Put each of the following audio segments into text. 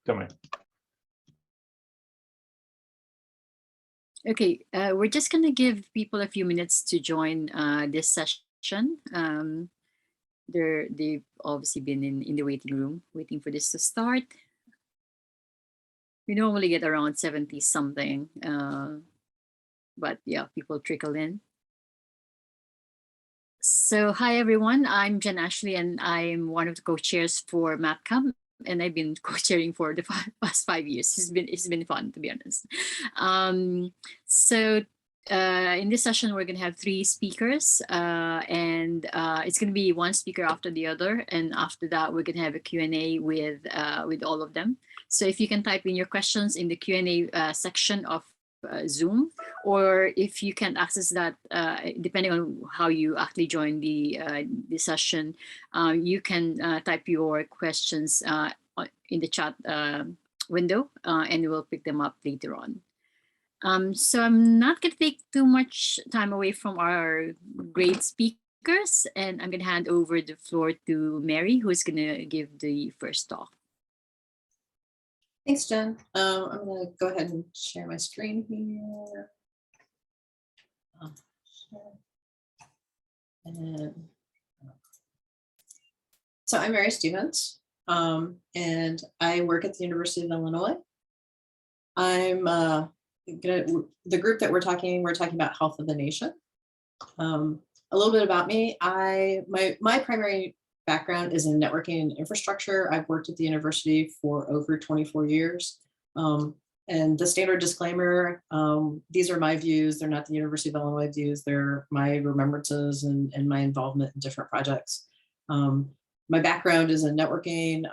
Tell me. Okay, we're just going to give people a few minutes to join this session. They've obviously been in the waiting room waiting for this to start. We normally get around 70 something, but yeah, people trickle in. So hi everyone, I'm Jen Ashley and I'm one of the co-chairs for MapCam, and I've been co-chairing for the past 5 years. It's been fun, to be honest. In this session, we're going to have 3 speakers, and it's going to be one speaker after the other. And after that, we're going to have a Q&A with all of them. So if you can type in your questions in the Q&A section of Zoom, or if you can't access that, depending on how you actually join the session, you can type your questions in the chat window, and we'll pick them up later on. So I'm not going to take too much time away from our great speakers, and I'm going to hand over the floor to Mary, who's going to give the first talk. Thanks, Jen. I'm going to go ahead and share my screen here. So I'm Mary Stevens, and I work at the University of Illinois. I'm the group that we're talking about health of the nation. A little bit about me. My primary background is in networking and infrastructure. I've worked at the university for over 24 years. And the standard disclaimer, these are my views. They're not the University of Illinois views. They're my remembrances and my involvement in different projects. My background is in networking.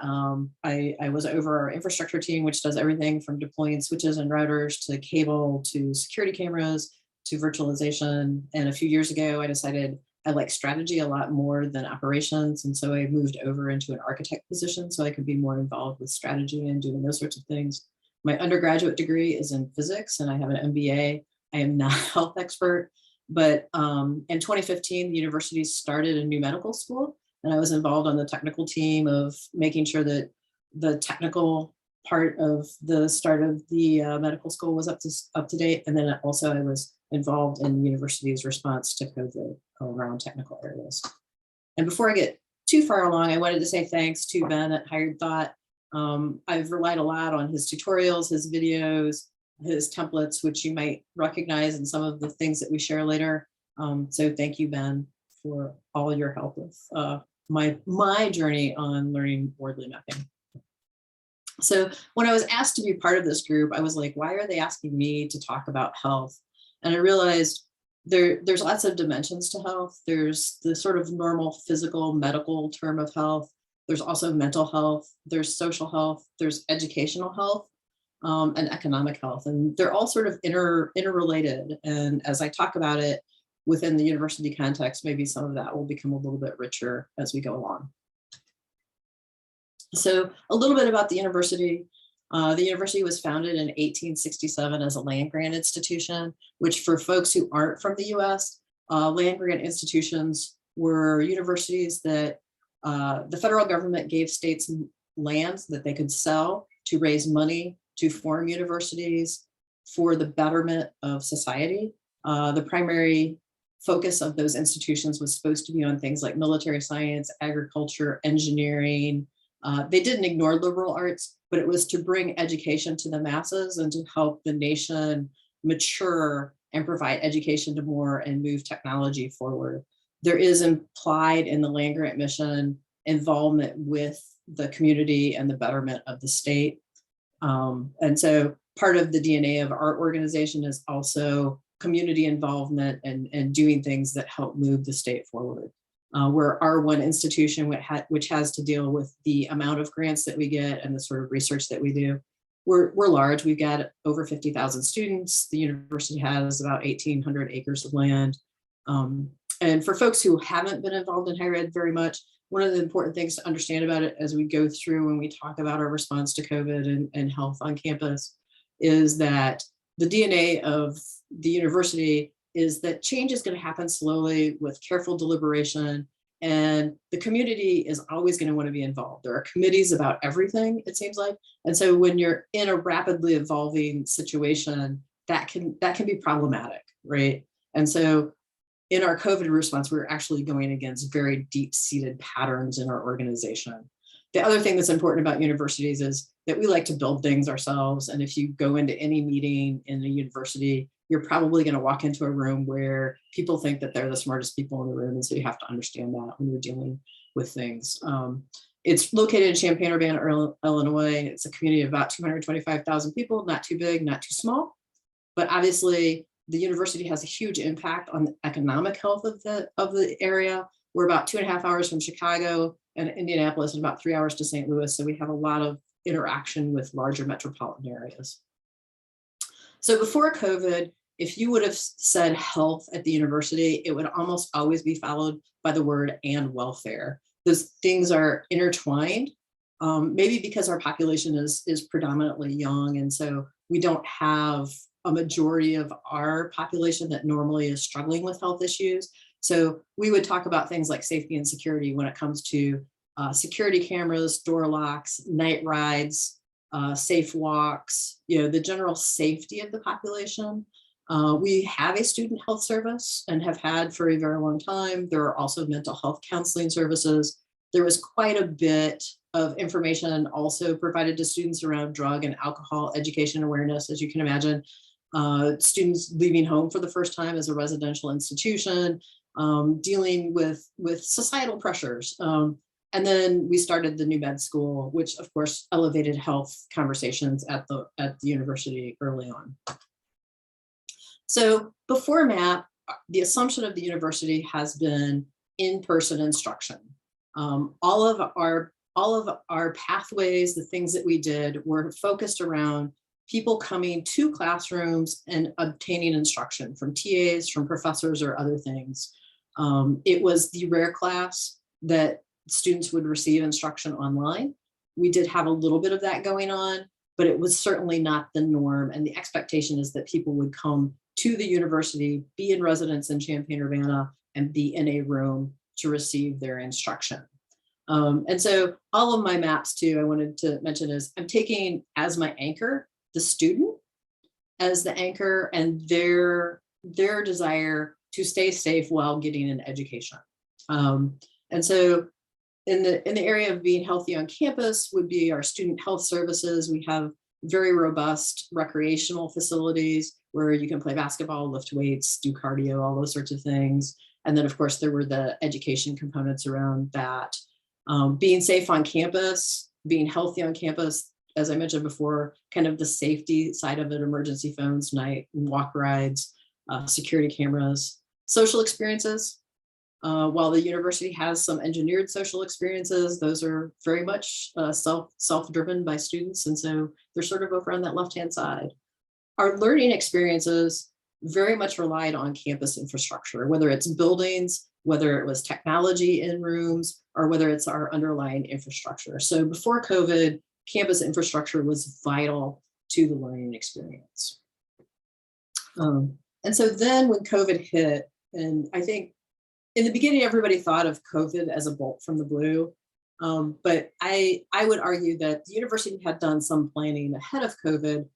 I was over our infrastructure team, which does everything from deploying switches and routers to cable to security cameras to virtualization. And a few years ago, I decided I like strategy a lot more than operations. And so I moved over into an architect position so I could be more involved with strategy and doing those sorts of things. My undergraduate degree is in physics and I have an MBA. I am not a health expert, but in 2015, the university started a new medical school and I was involved on the technical team of making sure that the technical part of the start of the medical school was up to date. And then also I was involved in the university's response to COVID around technical areas. And before I get too far along, I wanted to say thanks to Ben at Hired Thought. I've relied a lot on his tutorials, his videos, his templates, which you might recognize in some of the things that we share later. So thank you, Ben, for all your help with my journey on learning wordly mapping. So when I was asked to be part of this group, I was like, why are they asking me to talk about health? And I realized there's lots of dimensions to health. There's the sort of normal physical medical term of health. There's also mental health, there's social health, there's educational health, and economic health. And they're all sort of interrelated. And as I talk about it within the university context, maybe some of that will become a little bit richer as we go along. So a little bit about the university. The university was founded in 1867 as a land grant institution, which for folks who aren't from the US, land grant institutions were universities that the federal government gave states lands that they could sell to raise money to form universities for the betterment of society. The primary focus of those institutions was supposed to be on things like military science, agriculture, engineering. They didn't ignore liberal arts, but it was to bring education to the masses and to help the nation mature and provide education to more and move technology forward. There is implied in the land grant mission involvement with the community and the betterment of the state. And so part of the DNA of our organization is also community involvement and doing things that help move the state forward. We're our one institution which has to deal with the amount of grants that we get and the sort of research that we do. We're large, we've got over 50,000 students. The university has about 1,800 acres of land. And for folks who haven't been involved in higher ed very much, one of the important things to understand about it as we go through when we talk about our response to COVID and health on campus is that the DNA of the university is that change is going to happen slowly with careful deliberation And the community is always going to want to be involved. There are committees about everything, it seems like. And so when you're in a rapidly evolving situation, that can be problematic, right? And so in our COVID response, we were actually going against very deep-seated patterns in our organization. The other thing that's important about universities is that we like to build things ourselves. And if you go into any meeting in a university, you're probably going to walk into a room where people think that they're the smartest people in the room. And so you have to understand that when you're dealing with things. It's located in Champaign-Urbana, Illinois. It's a community of about 225,000 people, not too big, not too small. But obviously, the university has a huge impact on the economic health of the area. We're about 2.5 hours from Chicago and Indianapolis, and about 3 hours to St. Louis. So we have a lot of interaction with larger metropolitan areas. So before COVID, if you would have said health at the university, it would almost always be followed by the word and welfare. Those things are intertwined, maybe because our population is predominantly young. And so we don't have a majority of our population that normally is struggling with health issues. So we would talk about things like safety and security when it comes to security cameras, door locks, night rides, safe walks, the general safety of the population. We have a student health service and have had for a very long time. There are also mental health counseling services. There was quite a bit of information also provided to students around drug and alcohol education awareness, as you can imagine. Students leaving home for the first time as a residential institution, dealing with societal pressures. And then we started the new med school, which of course elevated health conversations at the university early on. So before MAP, the assumption of the university has been in-person instruction. All of our pathways, the things that we did, were focused around people coming to classrooms and obtaining instruction from TAs, from professors, or other things. It was the rare class that students would receive instruction online. We did have a little bit of that going on, but it was certainly not the norm. And the expectation is that people would come to the university, be in residence in Champaign-Urbana, and be in a room to receive their instruction. And so all of my maps too, I wanted to mention is I'm taking as my anchor the student as the anchor and their desire to stay safe while getting an education. And so in the area of being healthy on campus would be our student health services. We have very robust recreational facilities where you can play basketball, lift weights, do cardio, all those sorts of things. And then of course there were the education components around that. Being safe on campus, being healthy on campus, as I mentioned before, kind of the safety side of it, emergency phones, night and walk rides, security cameras, social experiences. While the university has some engineered social experiences, those are very much self-driven by students. And so they're sort of over on that left-hand side. Our learning experiences very much relied on campus infrastructure, whether it's buildings, whether it was technology in rooms, or whether it's our underlying infrastructure. So before COVID, campus infrastructure was vital to the learning experience. And so then when COVID hit, and I think in the beginning, everybody thought of COVID as a bolt from the blue. But I would argue that the university had done some planning ahead of COVID.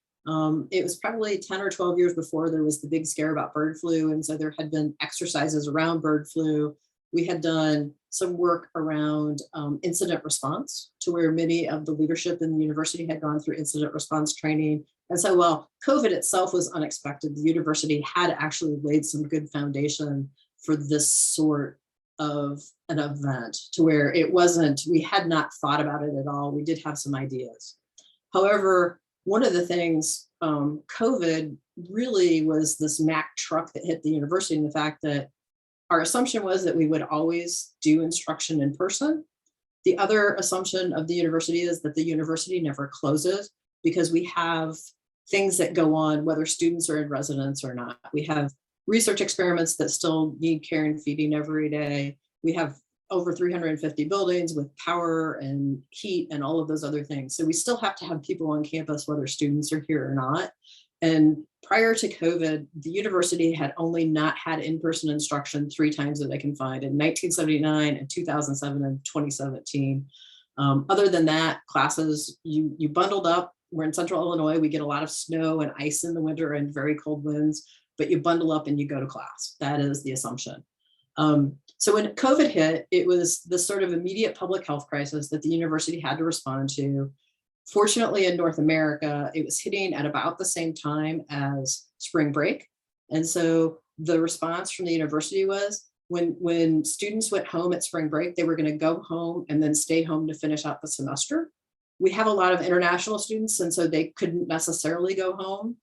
It was probably 10 or 12 years before there was the big scare about bird flu. And so there had been exercises around bird flu. We had done some work around incident response, to where many of the leadership in the university had gone through incident response training. And so while COVID itself was unexpected, the university had actually laid some good foundation for this sort of an event, to where it wasn't, we had not thought about it at all. We did have some ideas. However, one of the things, COVID really was this Mack truck that hit the university, and the fact that our assumption was that we would always do instruction in person. The other assumption of the university is that the university never closes, because we have things that go on whether students are in residence or not. We have research experiments that still need care and feeding every day. We have over 350 buildings with power and heat and all of those other things. So we still have to have people on campus, whether students are here or not. And prior to COVID, the university had only not had in-person instruction 3 times that I can find, in 1979 and 2007 and 2017. Other than that, classes, you bundled up. We're in central Illinois. We get a lot of snow and ice in the winter and very cold winds, but you bundle up and you go to class. That is the assumption. So when COVID hit, it was the sort of immediate public health crisis that the university had to respond to. Fortunately, in North America, it was hitting at about the same time as spring break. And so the response from the university was, when students went home at spring break, they were going to go home and then stay home to finish out the semester. We have a lot of international students, and so they couldn't necessarily go home.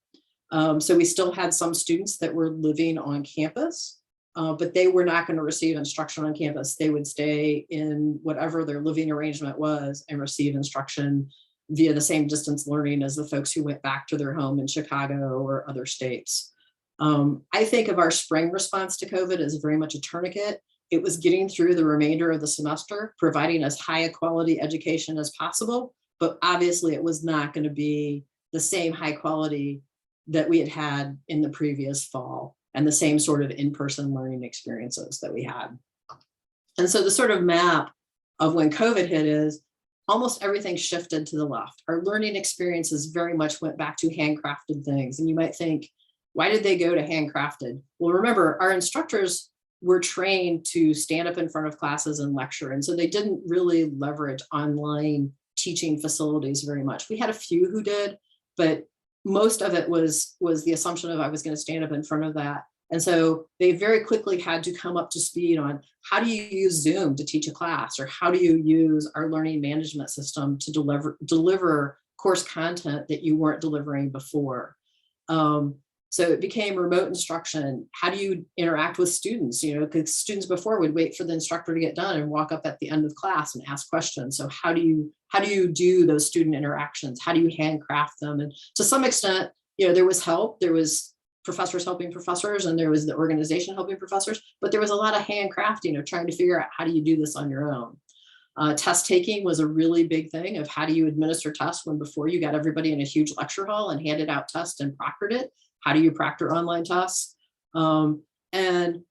So we still had some students that were living on campus, but they were not going to receive instruction on campus. They would stay in whatever their living arrangement was and receive instruction via the same distance learning as the folks who went back to their home in Chicago or other states. I think of our spring response to COVID as very much a tourniquet. It was getting through the remainder of the semester, providing as high a quality education as possible, but obviously it was not going to be the same high quality that we had had in the previous fall and the same sort of in-person learning experiences that we had. And so the sort of map of when COVID hit is almost everything shifted to the left. Our learning experiences very much went back to handcrafted things. And you might think, why did they go to handcrafted? Well, remember, our instructors were trained to stand up in front of classes and lecture. And so they didn't really leverage online teaching facilities very much. We had a few who did, but most of it was the assumption of I was going to stand up in front of that. And so they very quickly had to come up to speed on how do you use Zoom to teach a class, or how do you use our learning management system to deliver course content that you weren't delivering before. So it became remote instruction. How do you interact with students? You know, because students before would wait for the instructor to get done and walk up at the end of class and ask questions. So how do you do those student interactions? How do you handcraft them? And to some extent, you know, there was help. There was professors helping professors, and there was the organization helping professors, but there was a lot of handcrafting of trying to figure out how do you do this on your own. Test taking was a really big thing of how do you administer tests when before you got everybody in a huge lecture hall and handed out tests and proctored it. How do you proctor online tests? And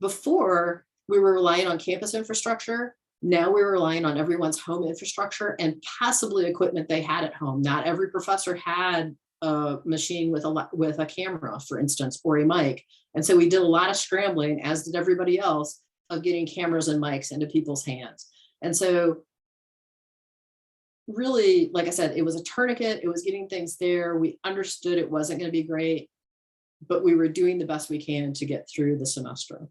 before, we were relying on campus infrastructure. Now we're relying on everyone's home infrastructure and possibly equipment they had at home. Not every professor had a machine with a camera, for instance, or a mic. And so we did a lot of scrambling, as did everybody else, of getting cameras and mics into people's hands. And so really, like I said, it was a tourniquet. It was getting things there. We understood it wasn't going to be great, but we were doing the best we can to get through the semester.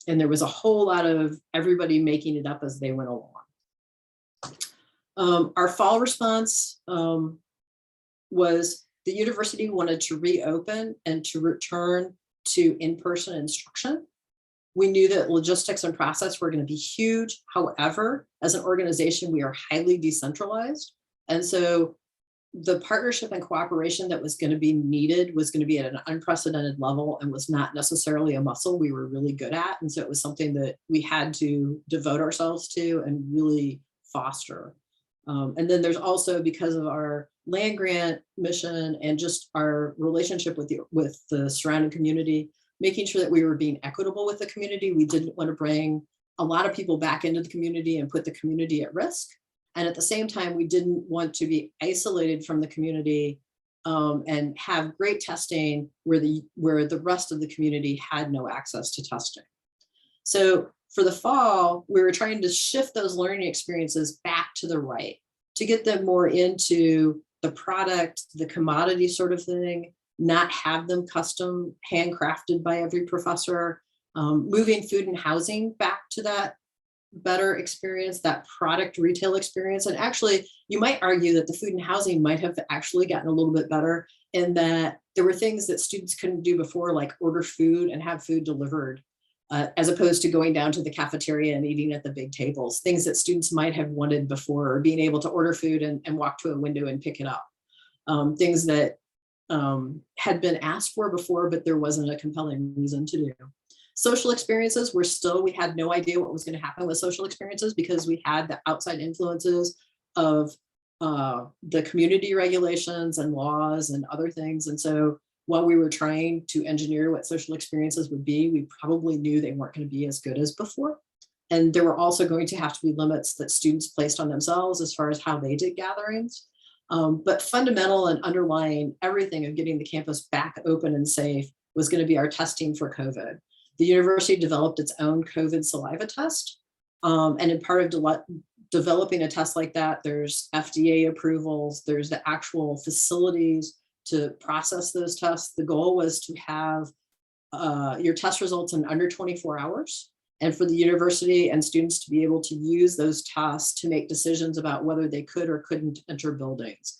And there was a whole lot of everybody making it up as they went along. Our fall response was the university wanted to reopen and to return to in-person instruction. We knew that logistics and process were going to be huge. However, as an organization, we are highly decentralized. And so the partnership and cooperation that was going to be needed was going to be at an unprecedented level and was not necessarily a muscle we were really good at. And so it was something that we had to devote ourselves to and really foster. And then there's also, because of our land grant mission and just our relationship with the surrounding community, making sure that we were being equitable with the community. We didn't want to bring a lot of people back into the community and put the community at risk. And at the same time, we didn't want to be isolated from the community and have great testing where the rest of the community had no access to testing. So for the fall, we were trying to shift those learning experiences back to the right, to get them more into the product, the commodity sort of thing, not have them custom handcrafted by every professor, moving food and housing back to that better experience, that product retail experience. And actually, you might argue that the food and housing might have actually gotten a little bit better in that there were things that students couldn't do before, like order food and have food delivered, as opposed to going down to the cafeteria and eating at the big tables, things that students might have wanted before, or being able to order food and walk to a window and pick it up. Things that had been asked for before, but there wasn't a compelling reason to do. Social experiences we had no idea what was going to happen with social experiences because we had the outside influences of the community regulations and laws and other things. And so while we were trying to engineer what social experiences would be, we probably knew they weren't going to be as good as before. And there were also going to have to be limits that students placed on themselves as far as how they did gatherings. But fundamental and underlying everything of getting the campus back open and safe was going to be our testing for COVID. The university developed its own COVID saliva test. And in part of developing a test like that, there's FDA approvals, there's the actual facilities to process those tests. The goal was to have your test results in under 24 hours, and for the university and students to be able to use those tests to make decisions about whether they could or couldn't enter buildings.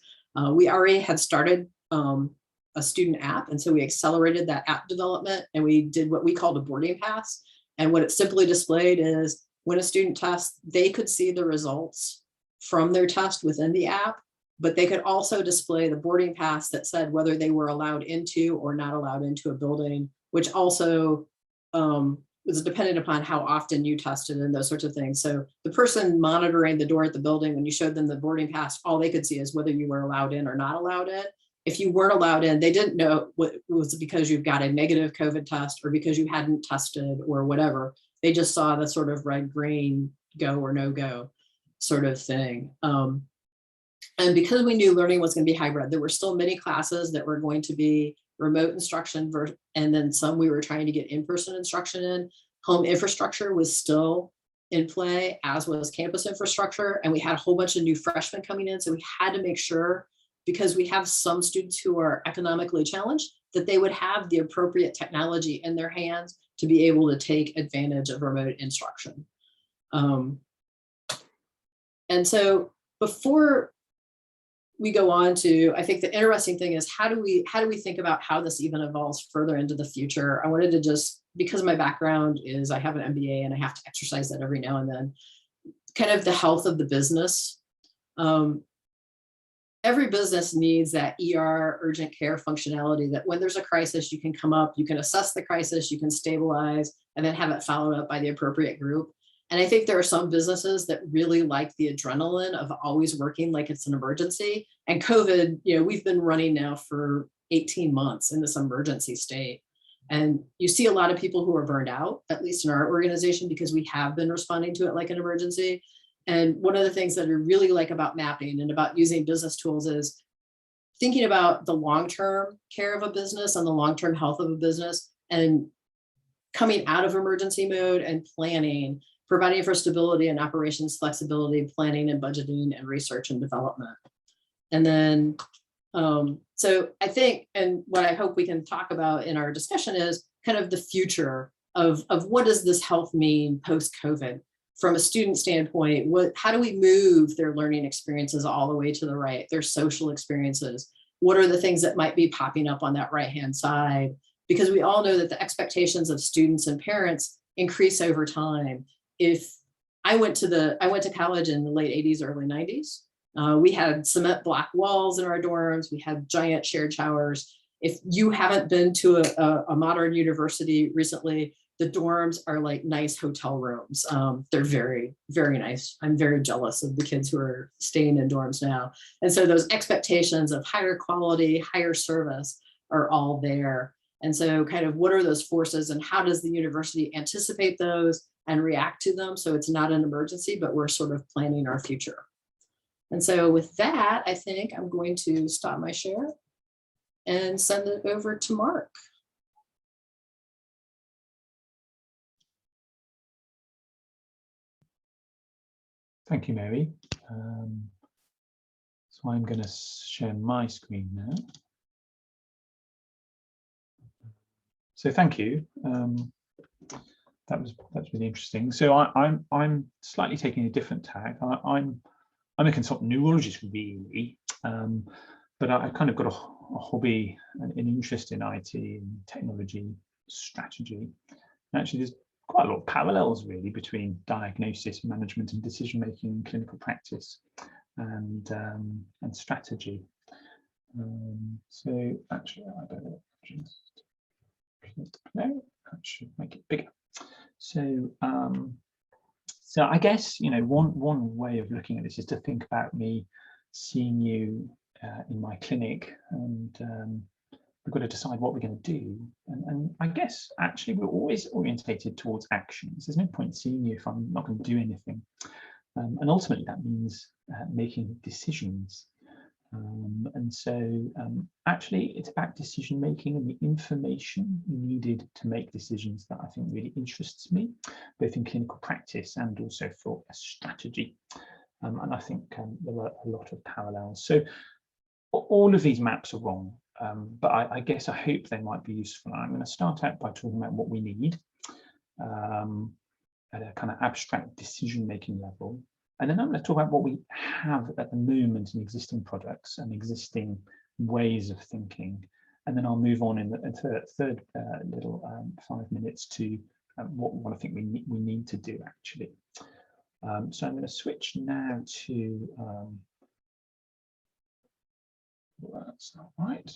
We already had started a student app, and so we accelerated that app development, and we did what we called a boarding pass. And what it simply displayed is when a student tests, they could see the results from their test within the app, but they could also display the boarding pass that said whether they were allowed into or not allowed into a building, which also was dependent upon how often you tested and those sorts of things. So the person monitoring the door at the building, when you showed them the boarding pass, all they could see is whether you were allowed in or not allowed in. If you weren't allowed in, they didn't know what was because you've got a negative COVID test or because you hadn't tested or whatever. They just saw the sort of red, green, go or no go sort of thing. And because we knew learning was going to be hybrid, there were still many classes that were going to be remote instruction, and then some we were trying to get in-person instruction in. Home infrastructure was still in play, as was campus infrastructure. And we had a whole bunch of new freshmen coming in. So we had to make sure, because we have some students who are economically challenged, that they would have the appropriate technology in their hands to be able to take advantage of remote instruction. And so before we go on to, I think the interesting thing is how do we think about how this even evolves further into the future? I wanted to just, because my background is I have an MBA and I have to exercise that every now and then, kind of the health of the business. Every business needs that ER, urgent care functionality, that when there's a crisis, you can come up, you can assess the crisis, you can stabilize, and then have it followed up by the appropriate group. And I think there are some businesses that really like the adrenaline of always working like it's an emergency. And COVID, we've been running now for 18 months in this emergency state. And you see a lot of people who are burned out, at least in our organization, because we have been responding to it like an emergency. And one of the things that I really like about mapping and about using business tools is thinking about the long-term care of a business and the long-term health of a business, and coming out of emergency mode and planning, providing for stability and operations flexibility, planning and budgeting and research and development. And then, so I think, and what I hope we can talk about in our discussion is kind of the future of what does this health mean post-COVID? From a student standpoint, how do we move their learning experiences all the way to the right, their social experiences? What are the things that might be popping up on that right-hand side? Because we all know that the expectations of students and parents increase over time. If I went to college in the late 80s, early 90s, we had cement block walls in our dorms, we had giant shared showers. If you haven't been to a modern university recently, the dorms are like nice hotel rooms. They're very, very nice. I'm very jealous of the kids who are staying in dorms now. And so those expectations of higher quality, higher service are all there. And so kind of what are those forces and how does the university anticipate those and react to them? So it's not an emergency, but we're sort of planning our future. And so with that, I think I'm going to stop my share and send it over to Mark. Thank you, Mary. So I'm going to share my screen now. So thank you. That's really interesting. So I'm slightly taking a different tack. I'm a consultant neurologist really, but I kind of got a hobby, an interest in IT and technology strategy. And actually, there's quite a lot of parallels really between diagnosis, management, and decision making in clinical practice, and strategy. So actually, I better just no, that should make it bigger. So so I guess one way of looking at this is to think about me seeing you in my clinic, and we've got to decide what we're going to do. And I guess actually we're always orientated towards actions. There's no point seeing you if I'm not going to do anything. And ultimately that means making decisions. And so actually it's about decision making and the information needed to make decisions that I think really interests me, both in clinical practice and also for a strategy. And I think there are a lot of parallels. So all of these maps are wrong, but I guess I hope they might be useful. I'm going to start out by talking about what we need at a kind of abstract decision-making level. And then I'm going to talk about what we have at the moment in existing products and existing ways of thinking. And then I'll move on in the third little 5 minutes to what I think we need to do actually. So I'm going to switch now to, that's not right.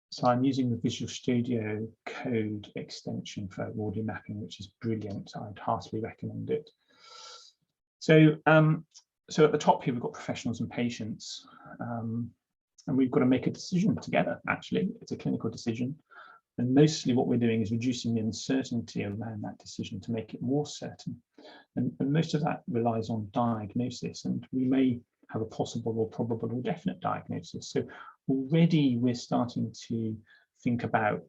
So I'm using the Visual Studio Code extension for audio mapping, which is brilliant. I'd heartily recommend it. So, so at the top here, we've got professionals and patients, and we've got to make a decision together, actually. It's a clinical decision. And mostly what we're doing is reducing the uncertainty around that decision to make it more certain. And most of that relies on diagnosis, and we may have a possible or probable or definite diagnosis. So already we're starting to think about,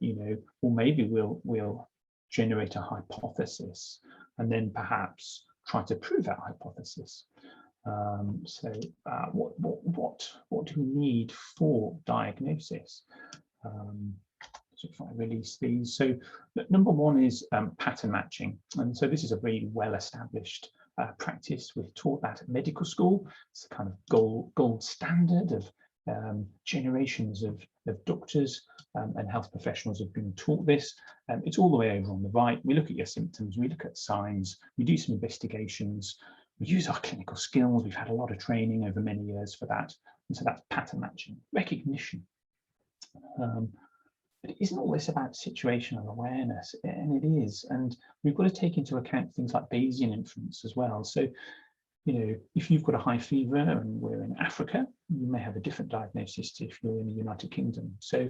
or maybe we'll generate a hypothesis and then perhaps try to prove that hypothesis. What do we need for diagnosis? So if I release these, so number one is pattern matching, and so this is a very well-established practice. We're taught that at medical school. It's a kind of gold standard of generations of doctors and health professionals have been taught this. It's all the way over on the right. We look at your symptoms, we look at signs, we do some investigations, we use our clinical skills. We've had a lot of training over many years for that, and so that's pattern matching, recognition. But it isn't always about situational awareness, and it is. And we've got to take into account things like Bayesian inference as well. So, if you've got a high fever and we're in Africa, you may have a different diagnosis to if you're in the United Kingdom. So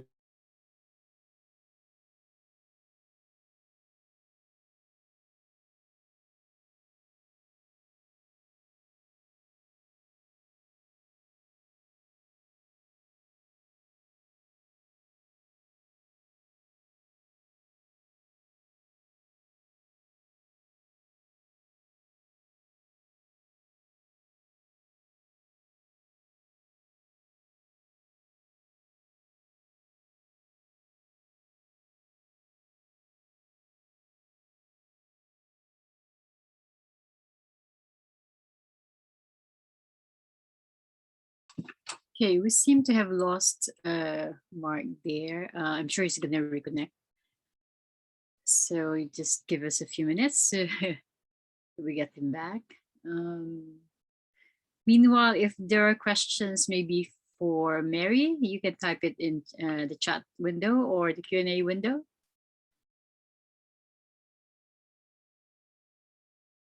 Okay, we seem to have lost Mark there. I'm sure he's going to reconnect. So just give us a few minutes to we get him back. Meanwhile, if there are questions maybe for Mary, you can type it in the chat window or the Q&A window.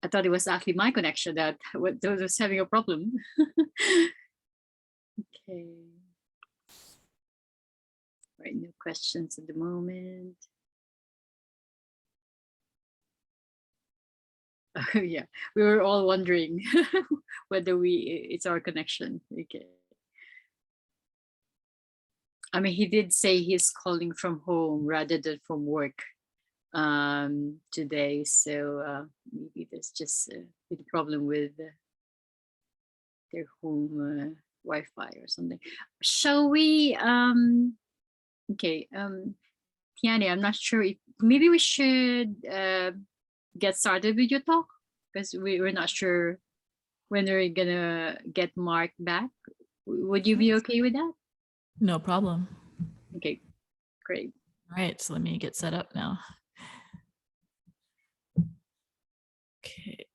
I thought it was actually my connection that was having a problem. Okay. Right, no questions at the moment. Oh, yeah, we were all wondering whether it's our connection. Okay. I mean, he did say he's calling from home rather than from work today. So maybe there's just a bit of problem with their home Wi-Fi or something. Shall we? Okay, Tiani, I'm not sure if maybe we should get started with your talk because we're not sure when we're gonna get Mark back. Would you be okay with that? No problem. Okay, great. All right, so let me get set up now. Okay.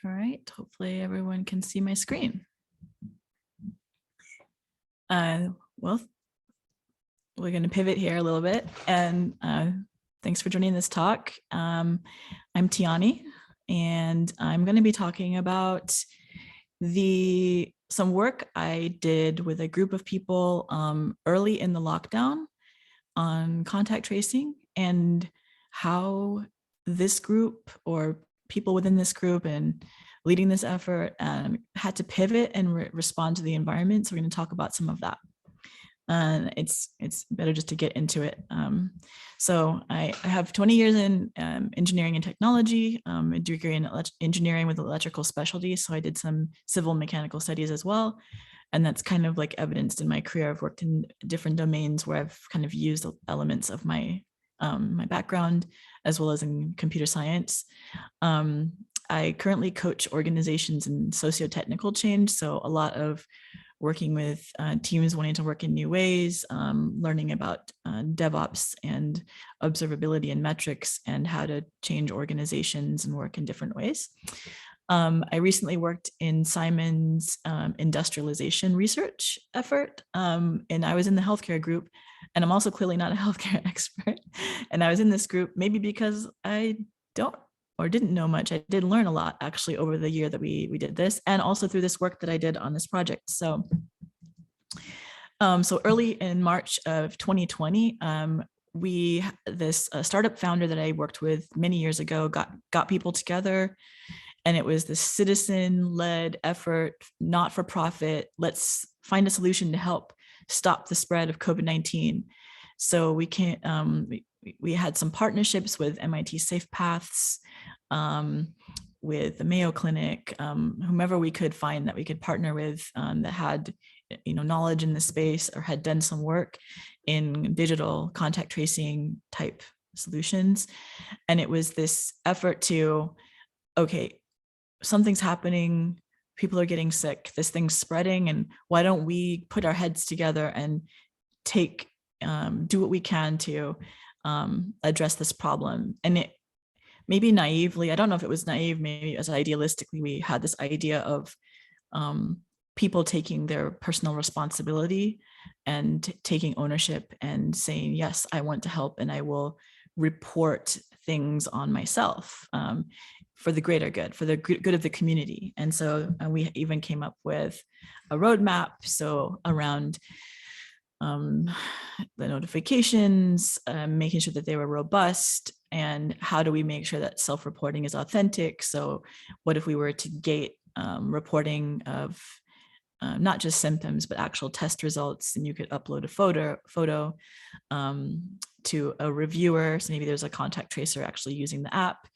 All right, hopefully everyone can see my screen. Well, we're going to pivot here a little bit, and thanks for joining this talk. I'm Tiani, and I'm going to be talking about some work I did with a group of people early in the lockdown on contact tracing, and how this group or people within this group and leading this effort had to pivot and respond to the environment. So we're going to talk about some of that. And it's better just to get into it. So I have 20 years in engineering and technology, a degree in engineering with electrical specialties. So I did some civil and mechanical studies as well. And that's kind of like evidenced in my career. I've worked in different domains where I've kind of used elements of my background, as well as in computer science. I currently coach organizations in socio-technical change. So a lot of working with teams wanting to work in new ways, learning about DevOps and observability and metrics, and how to change organizations and work in different ways. I recently worked in Simon's industrialization research effort, and I was in the healthcare group, and I'm also clearly not a healthcare expert. And I was in this group maybe because I didn't know much. I did learn a lot actually over the year that we did this, and also through this work that I did on this project. So early in March of 2020, this startup founder that I worked with many years ago got people together, and it was this citizen-led effort, not for profit. Let's find a solution to help stop the spread of COVID-19. So we had some partnerships with MIT Safe Paths, with the Mayo Clinic, whomever we could find that we could partner with that had knowledge in the space or had done some work in digital contact tracing type solutions. And it was this effort to, okay, something's happening, people are getting sick, this thing's spreading, and why don't we put our heads together and do what we can to address this problem. And it maybe naively, I don't know if it was naive, maybe as idealistically, we had this idea of people taking their personal responsibility and taking ownership and saying, yes, I want to help, and I will report things on myself for the greater good, for the good of the community. And so we even came up with a roadmap. So around the notifications, making sure that they were robust, and how do we make sure that self-reporting is authentic? So what if we were to gate reporting of not just symptoms, but actual test results, and you could upload a photo to a reviewer. So maybe there's a contact tracer actually using the app,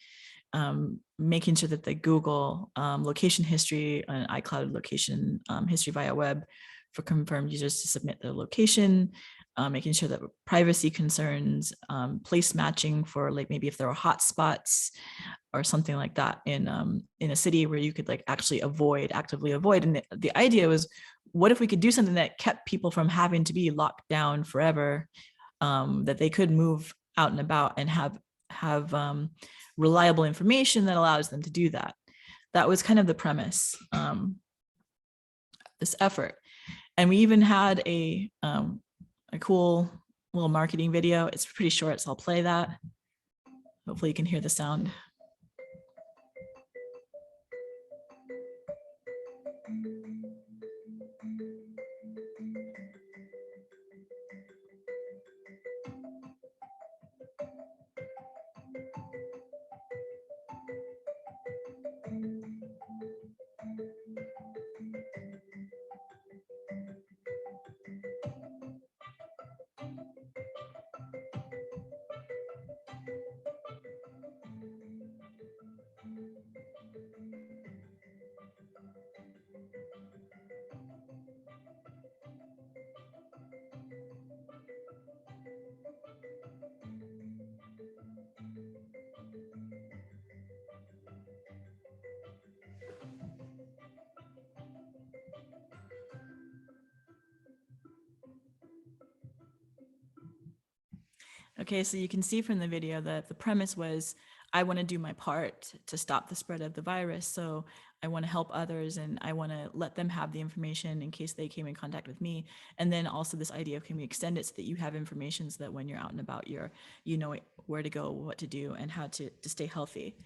making sure that the Google location history and iCloud location history via web for confirmed users to submit their location, making sure that privacy concerns, place matching for like maybe if there are hotspots or something like that in a city where you could like actually actively avoid. And the idea was, what if we could do something that kept people from having to be locked down forever, that they could move out and about and have reliable information that allows them to do that. That was kind of the premise, this effort. And we even had a cool little marketing video. It's pretty short, so I'll play that. Hopefully you can hear the sound. Okay, so you can see from the video that the premise was I want to do my part to stop the spread of the virus. So I want to help others, and I want to let them have the information in case they came in contact with me. And then also this idea of, can we extend it so that you have information so that when you're out and about, you know where to go, what to do, and how to stay healthy.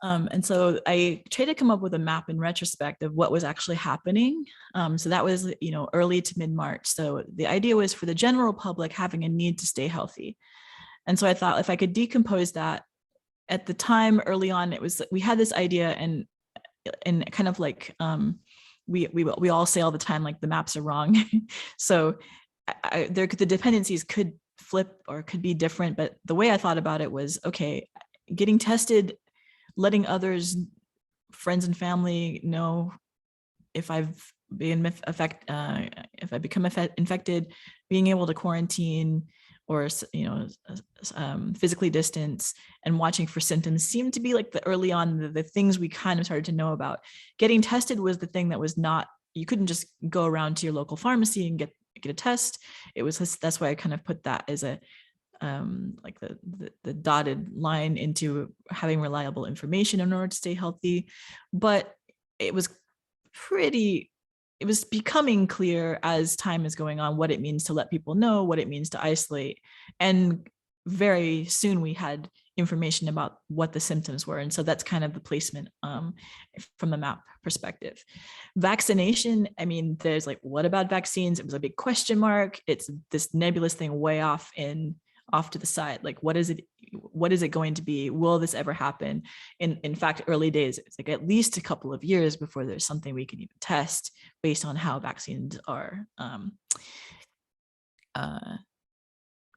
And so I tried to come up with a map in retrospect of what was actually happening. So that was, early to mid-March. So the idea was for the general public having a need to stay healthy. And so I thought if I could decompose that, at the time early on, we had this idea, and kind of like we all say all the time, like the maps are wrong. So the dependencies could flip or could be different, but the way I thought about it was, okay, getting tested, letting others, friends and family, know if I've been if I become infected, being able to quarantine or physically distance, and watching for symptoms seemed to be like the early on the things we kind of started to know about. Getting tested was the thing that was not, you couldn't just go around to your local pharmacy and get a test. That's why I kind of put that as a like the dotted line into having reliable information in order to stay healthy. But it was becoming clear as time is going on what it means to let people know, what it means to isolate. And very soon we had information about what the symptoms were. And so that's kind of the placement from the map perspective. Vaccination, I mean, there's like, what about vaccines? It was a big question mark. It's this nebulous thing way off to the side. Like, what is it going to be? Will this ever happen? In fact, early days, it's like at least a couple of years before there's something we can even test based on how vaccines are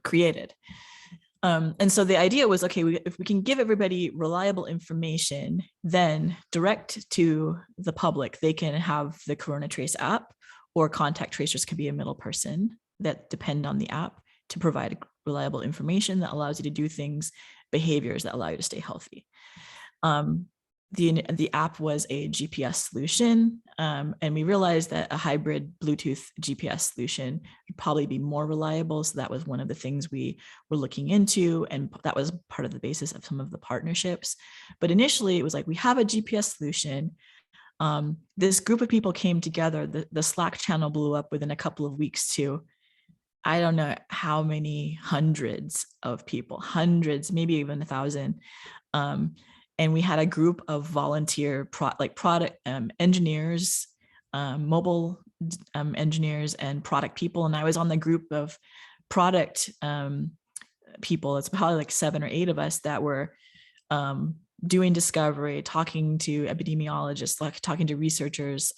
created. And so the idea was, okay, if we can give everybody reliable information, then direct to the public, they can have the Corona Trace app, or contact tracers could be a middle person that depend on the app to provide reliable information that allows you to do things, behaviors that allow you to stay healthy. The app was a GPS solution, and we realized that a hybrid Bluetooth GPS solution would probably be more reliable. So that was one of the things we were looking into, and that was part of the basis of some of the partnerships. But initially, it was like, we have a GPS solution. This group of people came together. The Slack channel blew up within a couple of weeks too. I don't know how many hundreds of people, maybe even 1,000. And we had a group of volunteer product engineers, mobile engineers, and product people. And I was on the group of product people. It's probably like 7 or 8 of us that were doing discovery, talking to epidemiologists, like talking to researchers,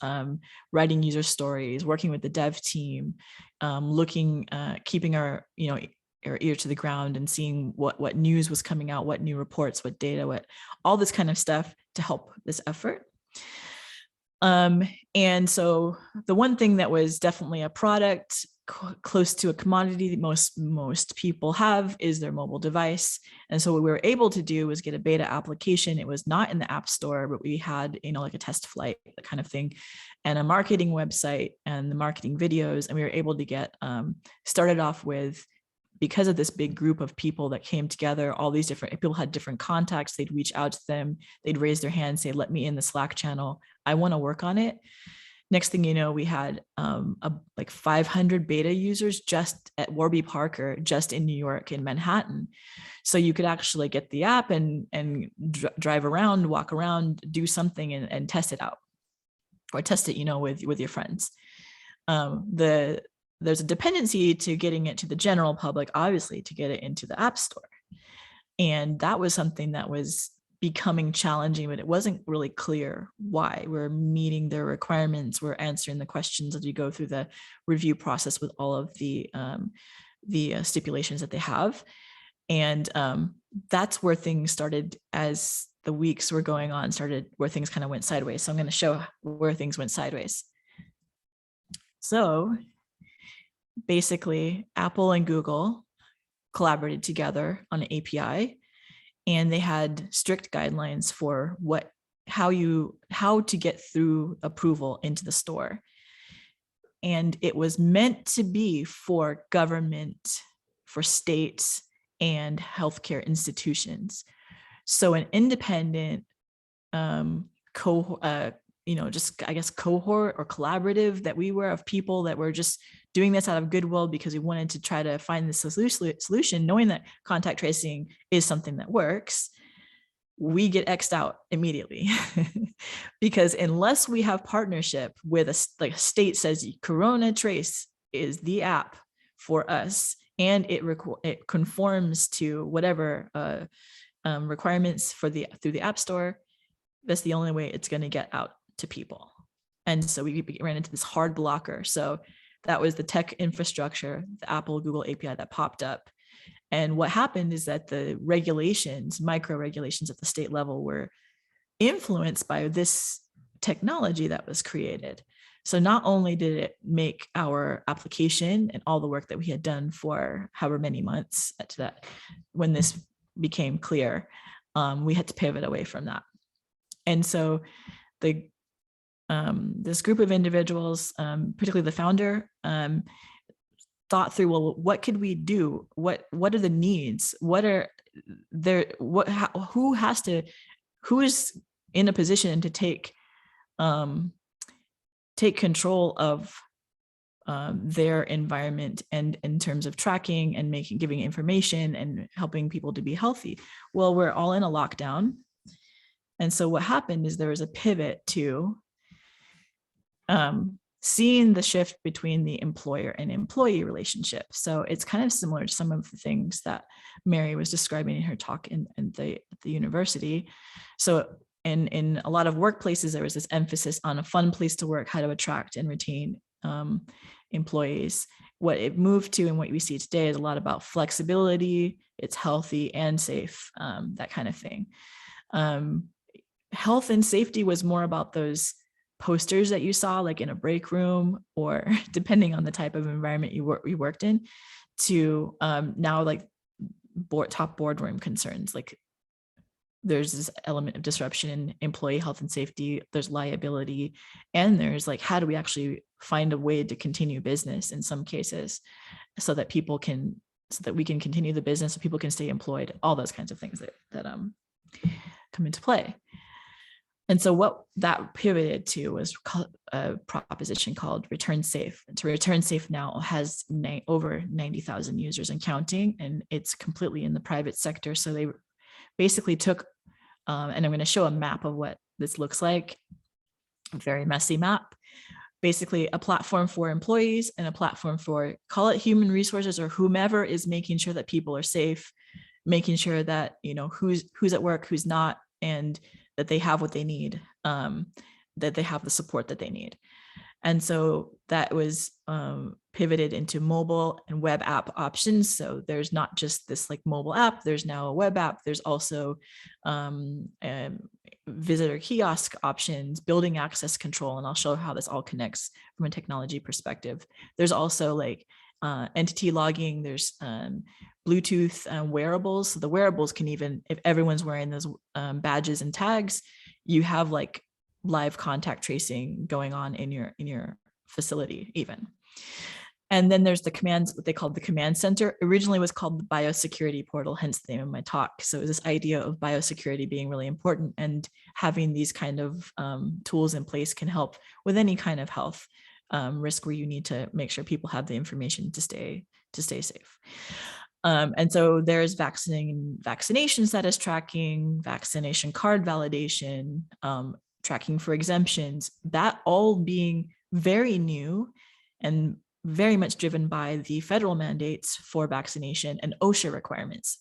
writing user stories, working with the dev team, keeping our ear to the ground and seeing what news was coming out, what new reports, what data, all this kind of stuff to help this effort. And so the one thing that was definitely a product close to a commodity that most people have is their mobile device. And so what we were able to do was get a beta application. It was not in the App Store, but we had, like a test flight, that kind of thing, and a marketing website and the marketing videos. And we were able to get started off with, because of this big group of people that came together, all these different people had different contacts. They'd reach out to them. They'd raise their hand, say, let me in the Slack channel. I want to work on it. Next thing you know, we had like 500 beta users just at Warby Parker, just in New York, in Manhattan. So you could actually get the app and drive around, walk around, do something and test it out, or test it, with your friends. There's a dependency to getting it to the general public, obviously, to get it into the App Store. And that was something that was becoming challenging, but it wasn't really clear why. We're meeting their requirements, we're answering the questions as we go through the review process with all of the stipulations that they have. And that's where things started, as the weeks were going on, where things kind of went sideways. So I'm going to show where things went sideways. So basically, Apple and Google collaborated together on an API, and they had strict guidelines for how to get through approval into the store. And it was meant to be for government, for states, and healthcare institutions. So an independent just I guess cohort or collaborative that we were of people that were just doing this out of goodwill because we wanted to try to find the solution, knowing that contact tracing is something that works, we get X'd out immediately. Because unless we have partnership with a state says Corona Trace is the app for us, and it conforms to whatever requirements through the App Store, that's the only way it's going to get out to people. And so we ran into this hard blocker. So that was the tech infrastructure, the Apple, Google API that popped up. And what happened is that the regulations, micro regulations at the state level, were influenced by this technology that was created. So not only did it make our application and all the work that we had done for however many months to that, when this became clear, we had to pivot away from that. And so this group of individuals, particularly the founder, thought through, well, what could we do? What are the needs? Who is in a position to take control of their environment, and in terms of tracking and giving information and helping people to be healthy? Well, we're all in a lockdown. And so what happened is there was a pivot to seeing the shift between the employer and employee relationship. So it's kind of similar to some of the things that Mary was describing in her talk at the university. So in a lot of workplaces, there was this emphasis on a fun place to work, how to attract and retain employees. What it moved to and what we see today is a lot about flexibility, it's healthy and safe, that kind of thing. Health and safety was more about those posters that you saw like in a break room, or depending on the type of environment you worked in, to now like top boardroom concerns. Like there's this element of disruption in employee health and safety, there's liability, and there's like, how do we actually find a way to continue business in some cases so that we can continue the business, so people can stay employed, all those kinds of things that come into play. And so what that pivoted to was a proposition called Return Safe. And to Return Safe now has over 90,000 users and counting, and it's completely in the private sector. So they basically took, and I'm going to show a map of what this looks like, a very messy map, basically a platform for employees and a platform for, call it human resources or whomever is making sure that people are safe, making sure that, who's at work, who's not, and that they have what they need, that they have the support that they need. And so that was pivoted into mobile and web app options. So there's not just this like mobile app, there's now a web app. There's also visitor kiosk options, building access control, and I'll show how this all connects from a technology perspective. There's also like entity logging, there's Bluetooth wearables. So the wearables can even, if everyone's wearing those badges and tags, you have like live contact tracing going on in your facility even. And then there's the commands, what they called the command center. Originally was called the biosecurity portal, hence the name of my talk. So it was this idea of biosecurity being really important, and having these kind of tools in place can help with any kind of health risk where you need to make sure people have the information to stay safe. And so there's vaccination status tracking, vaccination card validation, tracking for exemptions, that all being very new and very much driven by the federal mandates for vaccination and OSHA requirements.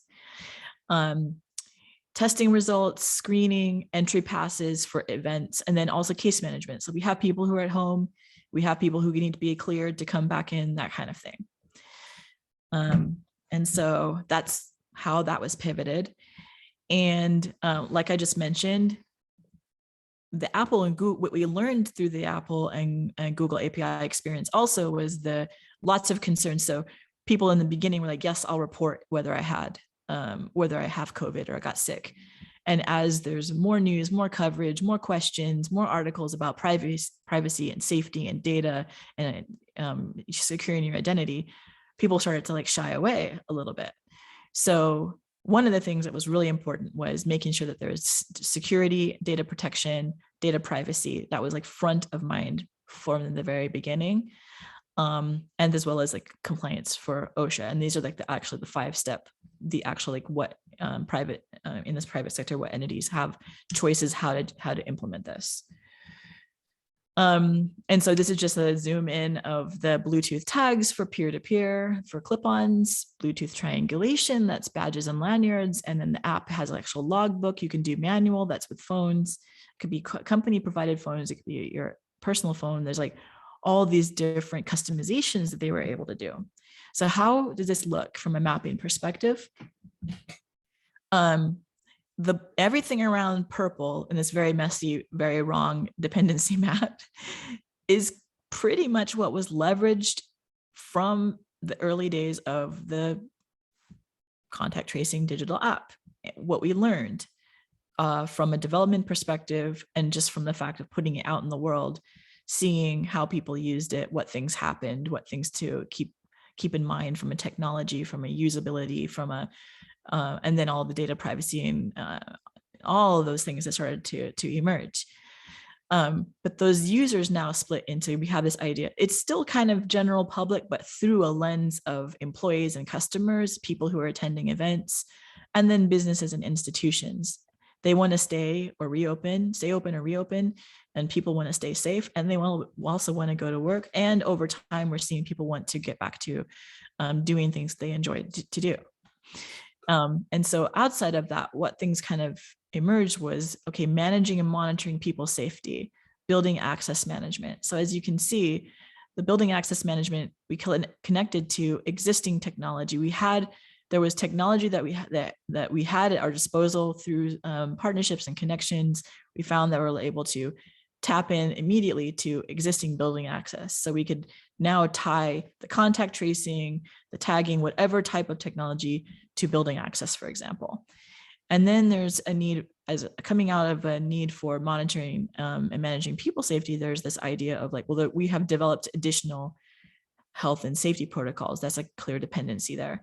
Testing results, screening, entry passes for events, and then also case management. So we have people who are at home, we have people who need to be cleared to come back in, that kind of thing. And so that's how that was pivoted. And like I just mentioned, the Apple and Google, what we learned through the Apple and Google API experience also was the lots of concerns. So people in the beginning were like, yes, I'll report whether I have COVID or I got sick. And as there's more news, more coverage, more questions, more articles about privacy and safety and data and securing your identity, people started to like shy away a little bit. So one of the things that was really important was making sure that there's security, data protection, data privacy. That was like front of mind from the very beginning. And as well as like compliance for OSHA. And these are like the 5-step, the actual like what private in this private sector, what entities have choices how to implement this. And so this is just a zoom in of the Bluetooth tags for peer-to-peer, for clip-ons, Bluetooth triangulation, that's badges and lanyards. And then the app has an actual logbook. You can do manual, that's with phones. It could be company provided phones. It could be your personal phone. There's like all these different customizations that they were able to do. So how does this look from a mapping perspective? Everything around purple in this very messy, very wrong dependency map is pretty much what was leveraged from the early days of the contact tracing digital app. What we learned from a development perspective, and just from the fact of putting it out in the world, seeing how people used it, what things happened, what things to keep in mind from a technology, from a usability, from a and then all the data privacy and all of those things that started to emerge. But those users now split into, we have this idea, it's still kind of general public, but through a lens of employees and customers, people who are attending events, and then businesses and institutions. They want to stay open or reopen, and people want to stay safe, and they also want to go to work. And over time, we're seeing people want to get back to doing things they enjoy to do. And so outside of that, what things kind of emerged was, okay, managing and monitoring people's safety, building access management. So as you can see, the building access management, we connected to existing technology. There was technology that we had at our disposal through partnerships and connections. We found that we were able to tap in immediately to existing building access. So we could now tie the contact tracing, the tagging, whatever type of technology to building access, for example. And then there's a need, as coming out of a need for monitoring and managing people safety, there's this idea of like, well, we have developed additional health and safety protocols. That's a clear dependency there.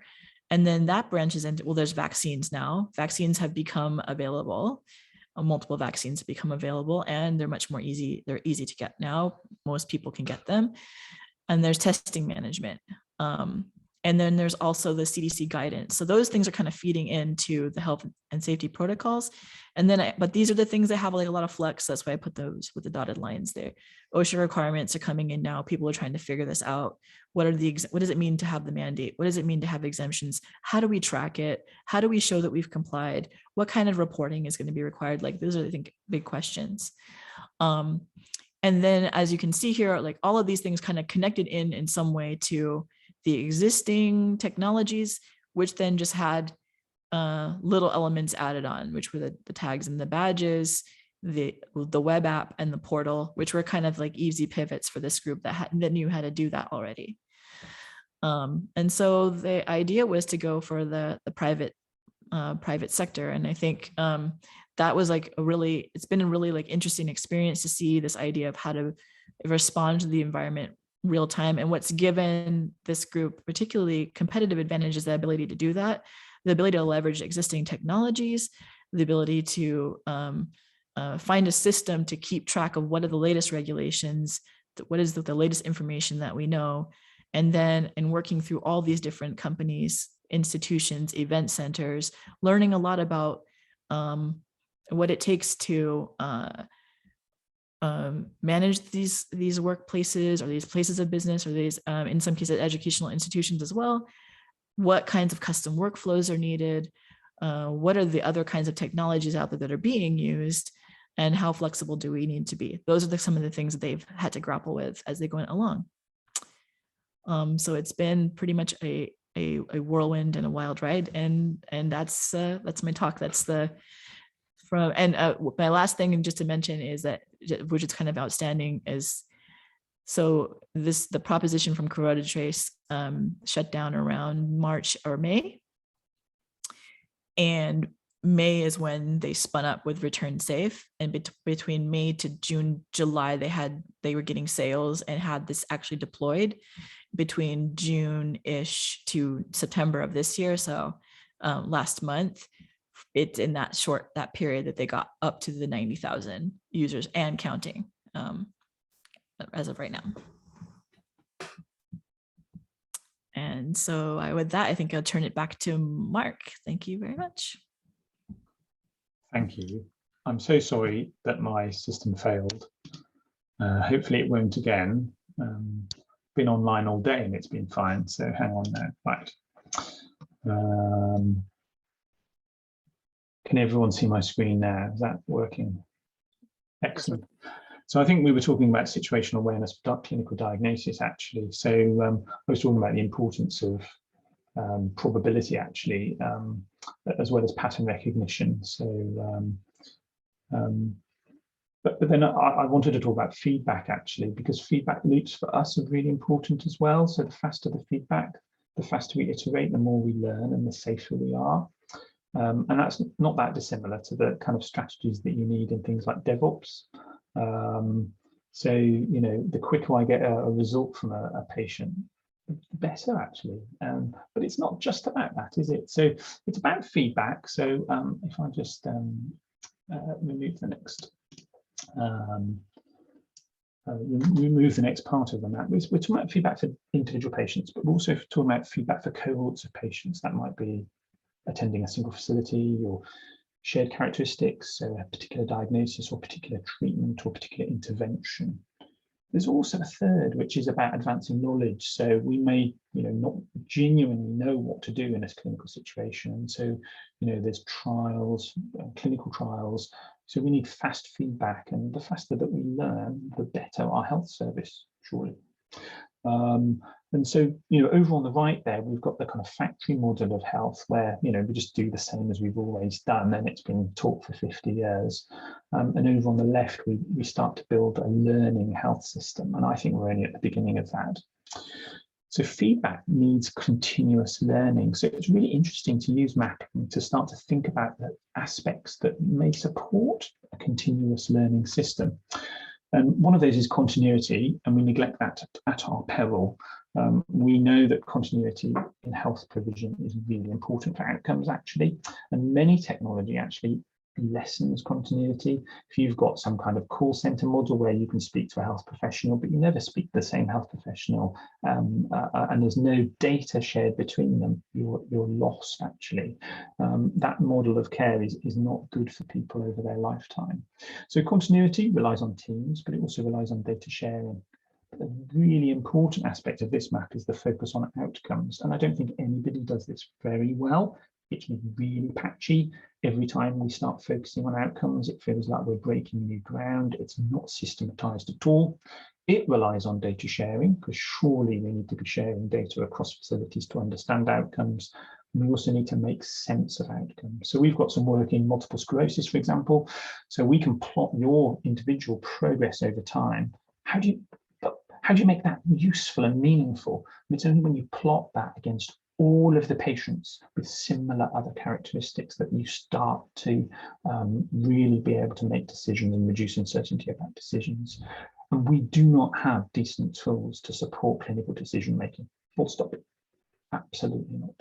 And then that branches into, well, there's vaccines now. Vaccines have become available. Multiple vaccines have become available, and they're much more easy. They're easy to get now. Most people can get them. And there's testing management. And then there's also the CDC guidance. So those things are kind of feeding into the health and safety protocols. And then, but these are the things that have like a lot of flex. That's why I put those with the dotted lines there. OSHA requirements are coming in now. People are trying to figure this out. What does it mean to have the mandate? What does it mean to have exemptions? How do we track it? How do we show that we've complied? What kind of reporting is going to be required? Like, those are, I think, big questions. And then, as you can see here, like all of these things kind of connected in some way to the existing technologies, which then just had little elements added on, which were the tags and the badges, the web app and the portal, which were kind of like easy pivots for this group that knew how to do that already. And so the idea was to go for the private sector. And I think that was like it's been a really like interesting experience to see this idea of how to respond to the environment real time. And what's given this group particularly competitive advantage is the ability to do that, the ability to leverage existing technologies, the ability to find a system to keep track of what are the latest regulations, what is the latest information that we know. And then in working through all these different companies, institutions, event centers, learning a lot about what it takes to manage these workplaces or these places of business, or these in some cases educational institutions as well. What kinds of custom workflows are needed? What are the other kinds of technologies out there that are being used? And how flexible do we need to be? Those are some of the things that they've had to grapple with as they go along. So it's been pretty much a whirlwind and a wild ride, and that's my talk. That's my last thing, and just to mention, is that, which is kind of outstanding, is so the proposition from Corona Trace shut down around March or May, and May is when they spun up with Return Safe, and between May to June, July, they were getting sales and had this actually deployed between June-ish to September of this year. So last month, it's in that period that they got up to the 90,000 users and counting as of right now. And so with that, I think I'll turn it back to Mark. Thank you very much. Thank you. I'm so sorry that my system failed. Hopefully it won't again. Been online all day and it's been fine. So hang on now. Right. Can everyone see my screen now? Is that working? Excellent. So I think we were talking about situational awareness for clinical diagnosis, actually. So I was talking about the importance of probability, actually, as well as pattern recognition. So, but then I wanted to talk about feedback, actually, because feedback loops for us are really important as well. So the faster the feedback, the faster we iterate, the more we learn and the safer we are. And that's not that dissimilar to the kind of strategies that you need in things like DevOps. So, you know, the quicker I get a result from a patient, the better, actually. But it's not just about that, is it? So it's about feedback. So if I just remove the next, remove the next part of the map, we're talking about feedback for individual patients, but we're also talking about feedback for cohorts of patients. That might be attending a single facility or shared characteristics, so a particular diagnosis or particular treatment or particular intervention. There's also a third, which is about advancing knowledge. So we may, you know, not genuinely know what to do in this clinical situation. So, you know, there's trials, clinical trials. So we need fast feedback, and the faster that we learn, the better our health service, surely. And so, you know, over on the right there, we've got the kind of factory model of health where, you know, we just do the same as we've always done, and it's been taught for 50 years. And over on the left, we start to build a learning health system. And I think we're only at the beginning of that. So feedback needs continuous learning. So it's really interesting to use mapping to start to think about the aspects that may support a continuous learning system. And one of those is continuity, and we neglect that at our peril. We know that continuity in health provision is really important for outcomes, actually, and many technology actually lessens continuity. If you've got some kind of call center model where you can speak to a health professional, but you never speak to the same health professional, and there's no data shared between them, you're lost, actually. That model of care is not good for people over their lifetime. So continuity relies on teams, but it also relies on data sharing. But a really important aspect of this map is the focus on outcomes, and I don't think anybody does this very well. It's really patchy. Every time we start focusing on outcomes, it feels like we're breaking new ground. It's not systematized at all. It relies on data sharing, because surely we need to be sharing data across facilities to understand outcomes. And we also need to make sense of outcomes. So we've got some work in multiple sclerosis, for example. So we can plot your individual progress over time. How do you make that useful and meaningful? And it's only when you plot that against all of the patients with similar other characteristics that you start to really be able to make decisions and reduce uncertainty about decisions. And we do not have decent tools to support clinical decision making. Full stop. Absolutely not.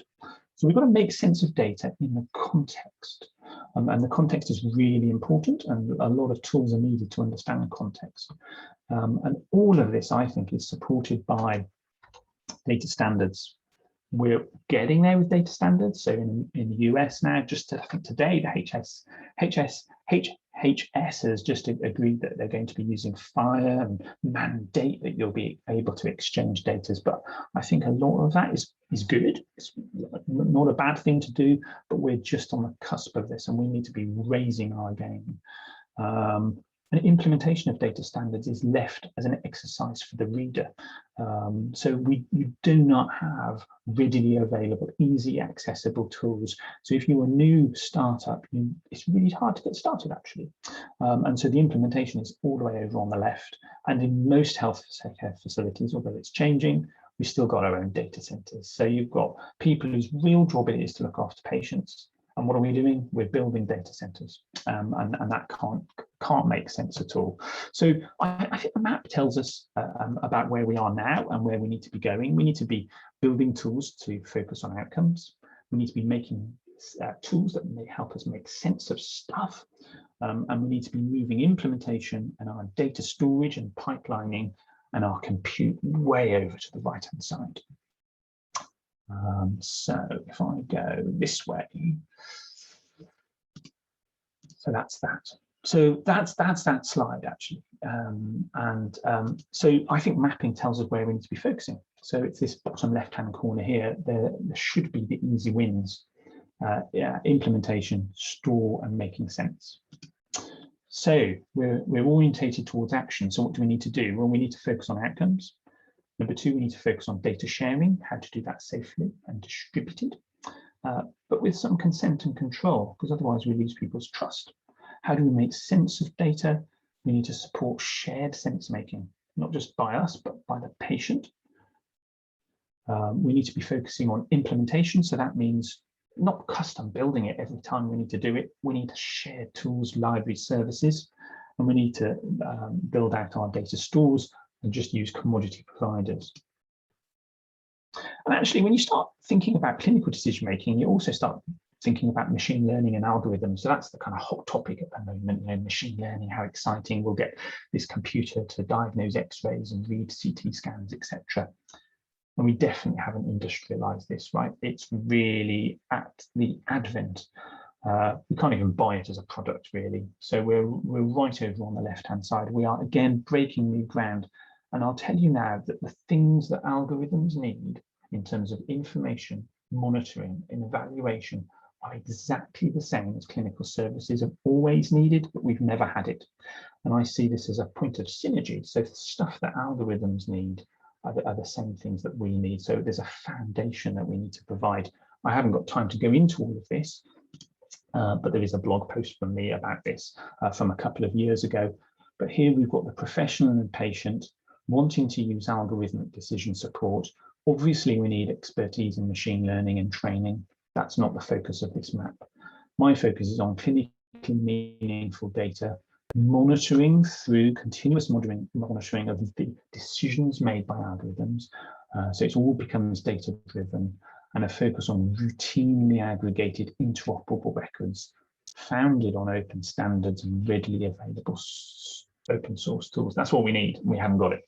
So we've got to make sense of data in the context. And the context is really important, and a lot of tools are needed to understand the context. And all of this, I think, is supported by data standards. We're getting there with data standards. So in the US now, just I think today, the HHS has just agreed that they're going to be using FHIR and mandate that you'll be able to exchange data. But I think a lot of that is good. It's not a bad thing to do, but we're just on the cusp of this, and we need to be raising our game. And implementation of data standards is left as an exercise for the reader. So you do not have readily available, easy accessible tools. So if you're a new startup, it's really hard to get started, actually. And so the implementation is all the way over on the left. And in most healthcare facilities, although it's changing, we've still got our own data centers. So you've got people whose real job it is to look after patients. And what are we doing? We're building data centers, and that can't make sense at all. So I think the map tells us about where we are now and where we need to be going. We need to be building tools to focus on outcomes. We need to be making tools that may help us make sense of stuff. And we need to be moving implementation and our data storage and pipelining and our compute way over to the right-hand side. So if I go this way, so that's that. So that's that slide actually. So I think mapping tells us where we need to be focusing. So it's this bottom left-hand corner here. There should be the easy wins. Implementation, store, and making sense. So we're orientated towards action. So what do we need to do? Well, we need to focus on outcomes. Number two, we need to focus on data sharing, how to do that safely and distributed, but with some consent and control, because otherwise we lose people's trust. How do we make sense of data? We need to support shared sense making, not just by us, but by the patient. We need to be focusing on implementation. So that means not custom building it every time we need to do it. We need shared tools, libraries, services, and we need to build out our data stores and just use commodity providers. And actually, when you start thinking about clinical decision making, you also start thinking about machine learning and algorithms. So that's the kind of hot topic at the moment, you know, machine learning, how exciting. We'll get this computer to diagnose X-rays and read CT scans, etc. And we definitely haven't industrialized this, right? It's really at the advent. We can't even buy it as a product, really. So we're right over on the left-hand side. We are, again, breaking new ground. And I'll tell you now that the things that algorithms need in terms of information, monitoring, and evaluation are exactly the same as clinical services have always needed, but we've never had it. And I see this as a point of synergy. So the stuff that algorithms need are the same things that we need. So there's a foundation that we need to provide. I haven't got time to go into all of this, but there is a blog post from me about this from a couple of years ago. But here we've got the professional and patient wanting to use algorithmic decision support. Obviously, we need expertise in machine learning and training. That's not the focus of this map. My focus is on clinically meaningful data, monitoring through continuous monitoring of the decisions made by algorithms. So it all becomes data-driven, and a focus on routinely aggregated interoperable records founded on open standards and readily available open source tools. That's what we need. We haven't got it.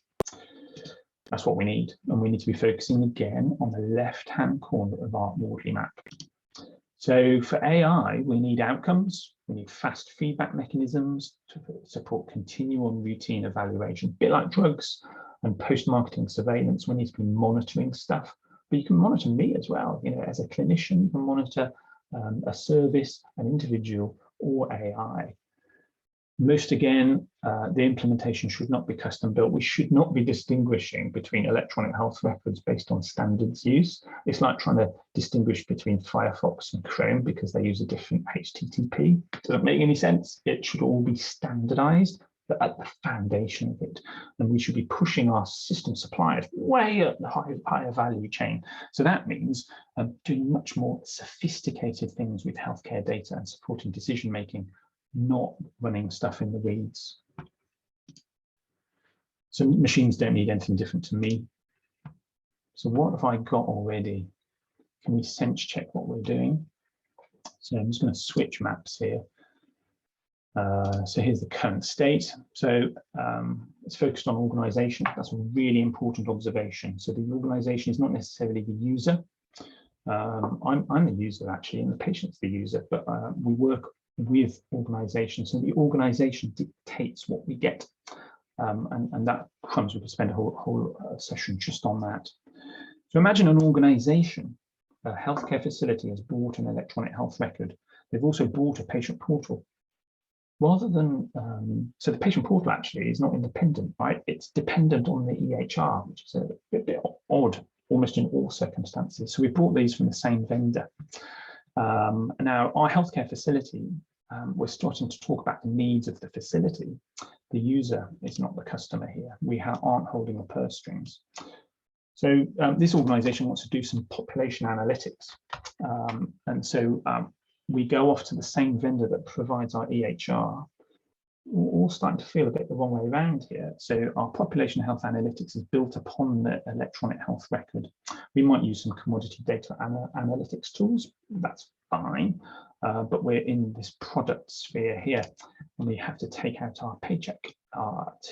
That's what we need. And we need to be focusing again on the left-hand corner of our Wardley map. So for AI, we need outcomes. We need fast feedback mechanisms to support continual routine evaluation, a bit like drugs and post-marketing surveillance. We need to be monitoring stuff, but you can monitor me as well. You know, as a clinician, you can monitor a service, an individual, or AI. Most again, the implementation should not be custom built. We should not be distinguishing between electronic health records based on standards use. It's like trying to distinguish between Firefox and Chrome because they use a different HTTP. Doesn't make any sense. It should all be standardized, but at the foundation of it. And we should be pushing our system suppliers way up the higher value chain. So that means doing much more sophisticated things with healthcare data and supporting decision making, not running stuff in the weeds. So machines don't need anything different to me. So what have I got already? Can we sense check what we're doing? So I'm just going to switch maps here. So here's the current state. So it's focused on organization. That's a really important observation. So the organization is not necessarily the user. I'm the user actually, and the patient's the user, but we work with organizations, and the organization dictates what we get. And that comes, we could spend a whole session just on that. So imagine an organization, a healthcare facility has bought an electronic health record. They've also bought a patient portal. Rather than, so the patient portal actually is not independent, right? It's dependent on the EHR, which is a bit odd, almost in all circumstances. So we bought these from the same vendor. Now, our healthcare facility, we're starting to talk about the needs of the facility. The user is not the customer here. We aren't holding the purse strings. So this organization wants to do some population analytics. And so we go off to the same vendor that provides our EHR. We're all starting to feel a bit the wrong way around here. So our population health analytics is built upon the electronic health record. We might use some commodity data analytics tools. That's fine. But we're in this product sphere here, and we have to take out our paycheck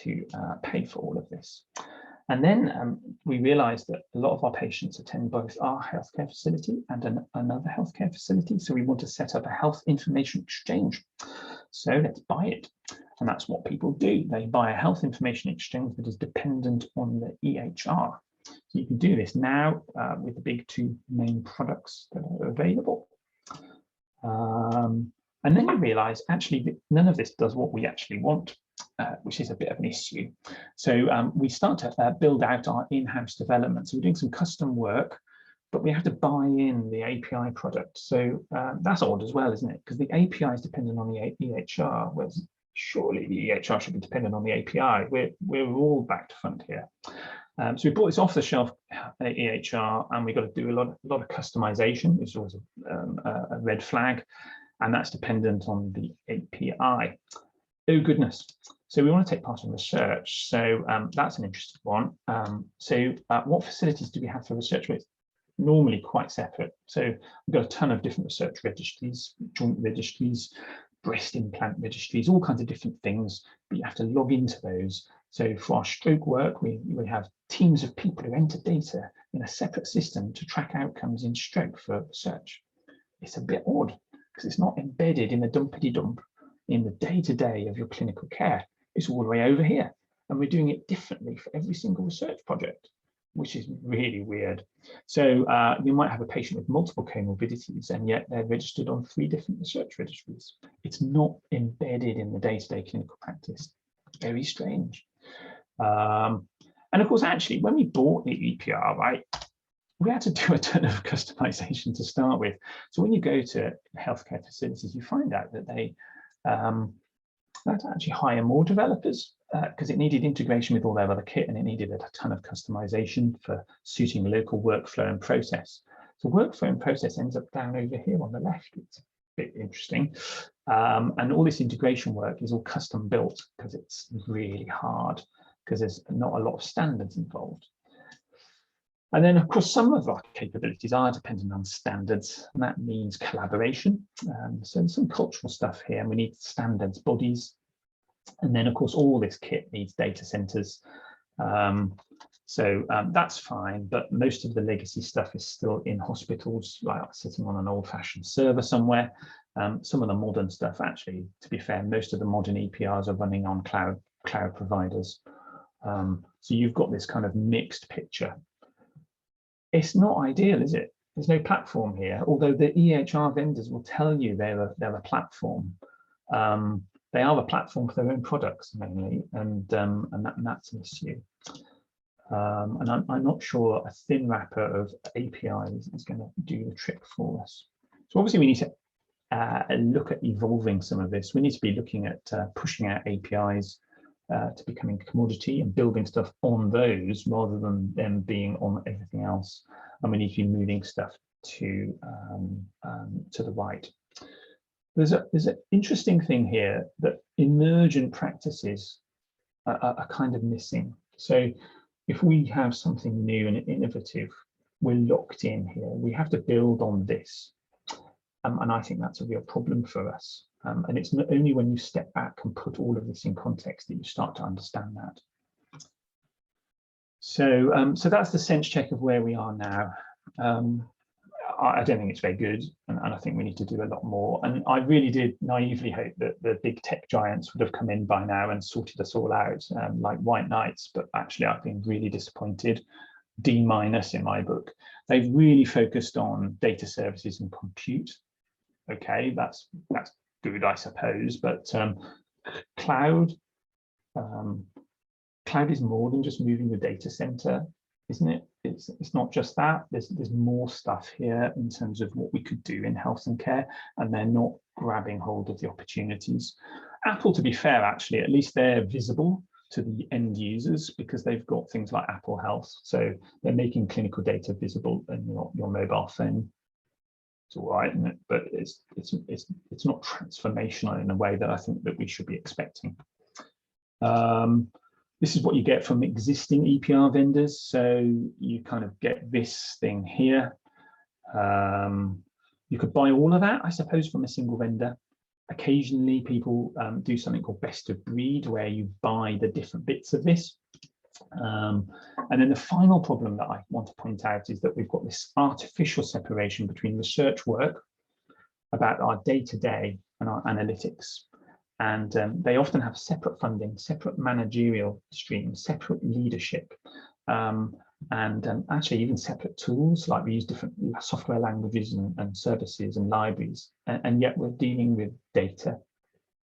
to pay for all of this. And then we realized that a lot of our patients attend both our healthcare facility and another healthcare facility. So we want to set up a health information exchange. So let's buy it. And that's what people do. They buy a health information exchange that is dependent on the EHR. So you can do this now with the big two main products that are available. And then you realize actually that none of this does what we actually want, which is a bit of an issue. So we start to build out our in-house development. So we're doing some custom work, but we have to buy in the API product. So that's odd as well, isn't it? Because the API is dependent on the EHR, whereas surely the EHR should be dependent on the API. We're all back to front here. So we bought this off-the-shelf EHR, and we've got to do a lot of customization, which is always a red flag, and that's dependent on the API. Oh goodness! So we want to take part in research. So that's an interesting one. What facilities do we have for research? Well, it's normally quite separate. So we've got a ton of different research registries, joint registries, breast implant registries, all kinds of different things, but you have to log into those. So for our stroke work, we have teams of people who enter data in a separate system to track outcomes in stroke for research. It's a bit odd because it's not embedded in the dumpity-dump in the day-to-day of your clinical care. It's all the way over here, and we're doing it differently for every single research project, which is really weird. So you might have a patient with multiple comorbidities, and yet they're registered on 3 different research registries. It's not embedded in the day-to-day clinical practice. Very strange. And of course, actually, when we bought the EPR, right, we had to do a ton of customization to start with. So when you go to healthcare facilities, you find out that they had to actually hire more developers because it needed integration with all their other kit, and it needed a ton of customization for suiting local workflow and process. So workflow and process ends up down over here on the left. It's a bit interesting. And all this integration work is all custom built because it's really hard, because there's not a lot of standards involved. And then, of course, some of our capabilities are dependent on standards, and that means collaboration. So there's some cultural stuff here, and we need standards bodies. And then, of course, all this kit needs data centers. That's fine, but most of the legacy stuff is still in hospitals, like sitting on an old-fashioned server somewhere. Some of the modern stuff, actually, to be fair, most of the modern EPRs are running on cloud providers. So you've got this kind of mixed picture. It's not ideal, is it? There's no platform here, although the EHR vendors will tell you they're a platform. They are a platform for their own products mainly, and that's an issue. And I'm not sure a thin wrapper of APIs is going to do the trick for us. So obviously we need to look at evolving some of this. We need to be looking at pushing out APIs to becoming commodity and building stuff on those rather than them being on everything else. And we need to be moving stuff to the right. There's an interesting thing here that emergent practices are kind of missing. So if we have something new and innovative, we're locked in here. We have to build on this. And I think that's a real problem for us. And it's not only when you step back and put all of this in context that you start to understand that. So that's the sense check of where we are now. I don't think it's very good, and I think we need to do a lot more. And I really did naively hope that the big tech giants would have come in by now and sorted us all out like white knights, but actually I've been really disappointed. D- in my book. They've really focused on data services and compute. Okay, that's good, I suppose, but cloud is more than just moving the data center, isn't it? It's not just that. There's more stuff here in terms of what we could do in health and care, and they're not grabbing hold of the opportunities. Apple, to be fair, actually, at least they're visible to the end users because they've got things like Apple Health, so they're making clinical data visible in your mobile phone. It's all right, isn't it? But it's not transformational in a way that I think that we should be expecting. This is what you get from existing EPR vendors. So you kind of get this thing here. You could buy all of that, I suppose, from a single vendor. Occasionally, people do something called best of breed, where you buy the different bits of this. And then the final problem that I want to point out is that we've got this artificial separation between research work about our day-to-day and our analytics. And they often have separate funding, separate managerial streams, separate leadership, and actually even separate tools. Like we use different software languages and services and libraries, and yet we're dealing with data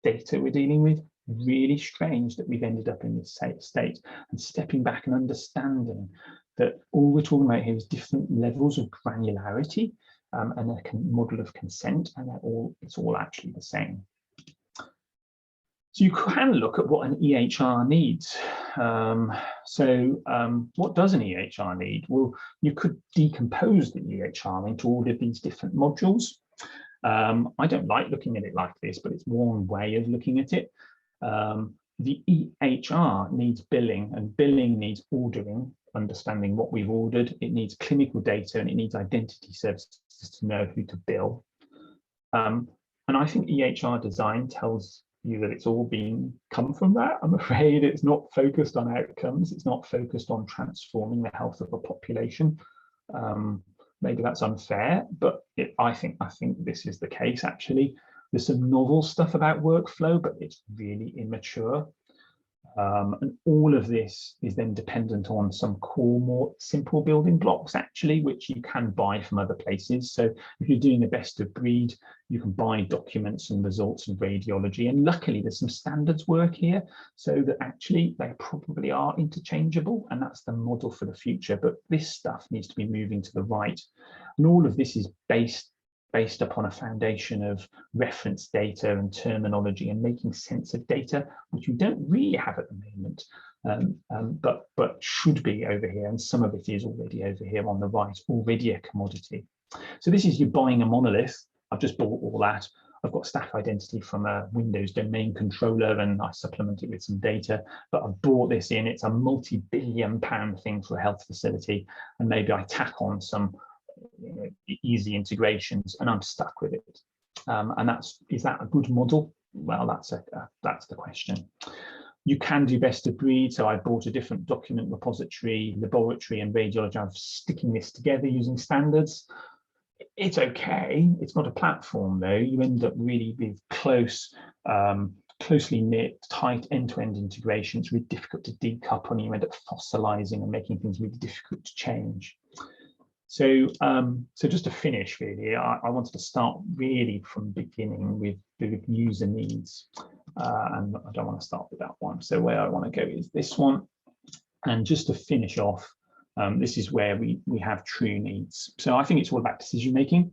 we're dealing with. Really strange that we've ended up in this state, and stepping back and understanding that all we're talking about here is different levels of granularity and a model of consent, and it's all actually the same. So you can look at what an EHR needs. What does an EHR need? Well, you could decompose the EHR into all of these different modules. I don't like looking at it like this, but it's one way of looking at it. The EHR needs billing, and billing needs ordering, understanding what we've ordered. It needs clinical data, and it needs identity services to know who to bill. And I think EHR design tells you that it's all come from that. I'm afraid it's not focused on outcomes. It's not focused on transforming the health of a population. Maybe that's unfair, but I think this is the case. Actually, there's some novel stuff about workflow, but it's really immature. And all of this is then dependent on some core, more simple building blocks, actually, which you can buy from other places. So if you're doing a best of breed, you can buy documents and results and radiology. And luckily, there's some standards work here, so that actually they probably are interchangeable, and that's the model for the future. But this stuff needs to be moving to the right. And all of this is based upon a foundation of reference data and terminology and making sense of data, which we don't really have at the moment, but should be over here. And some of it is already over here on the right, already a commodity. So this is you buying a monolith. I've just bought all that. I've got staff identity from a Windows domain controller, and I supplement it with some data, but I've brought this in. It's a multi-billion-pound thing for a health facility, and maybe I tack on some easy integrations, and I'm stuck with it. And is that a good model? Well, that's the question. You can do best of breed. So I bought a different document repository, laboratory, and radiology. I'm sticking this together using standards. It's okay. It's not a platform, though. You end up really with closely knit, tight end-to-end integration. It's really difficult to decouple, and you end up fossilizing and making things really difficult to change. So, just to finish, really, I wanted to start really from the beginning with the user needs, and I don't want to start with that one. So where I want to go is this one, and just to finish off, this is where we have true needs. So I think it's all about decision making,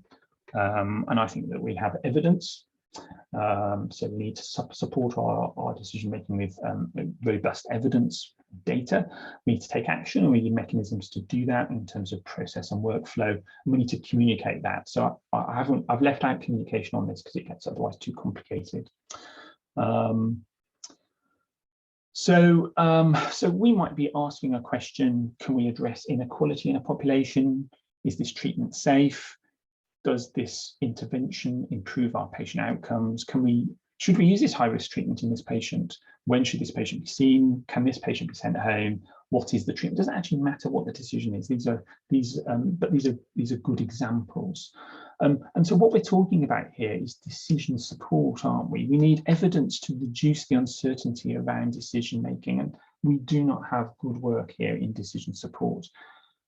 and I think that we have evidence. So we need to support our decision making with robust evidence. Data. We need to take action, and we need mechanisms to do that in terms of process and workflow. And we need to communicate that. So I've left out communication on this because it gets otherwise too complicated. So we might be asking a question: can we address inequality in a population? Is this treatment safe? Does this intervention improve our patient outcomes? Should we use this high-risk treatment in this patient? When should this patient be seen? Can this patient be sent home? What is the treatment? Does it actually matter what the decision is? These are good examples. And so what we're talking about here is decision support, aren't we? We need evidence to reduce the uncertainty around decision making, and we do not have good work here in decision support.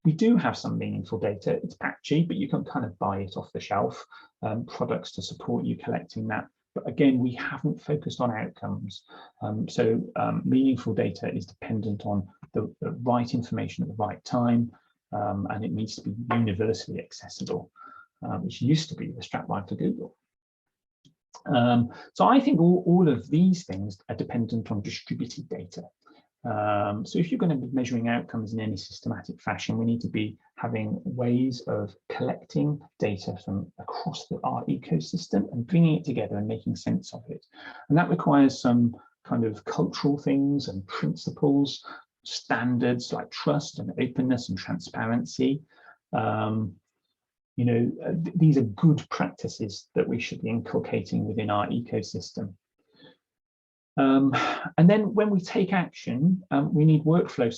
We do have some meaningful data. It's patchy, but you can kind of buy it off the shelf, products to support you collecting that. But again, we haven't focused on outcomes. Meaningful data is dependent on the right information at the right time, and it needs to be universally accessible, which used to be the strapline for Google. So I think all of these things are dependent on distributed data. So if you're going to be measuring outcomes in any systematic fashion, we need to be having ways of collecting data from across our ecosystem and bringing it together and making sense of it. And that requires some kind of cultural things and principles, standards like trust and openness and transparency. these are good practices that we should be inculcating within our ecosystem. And then when we take action, we need workflow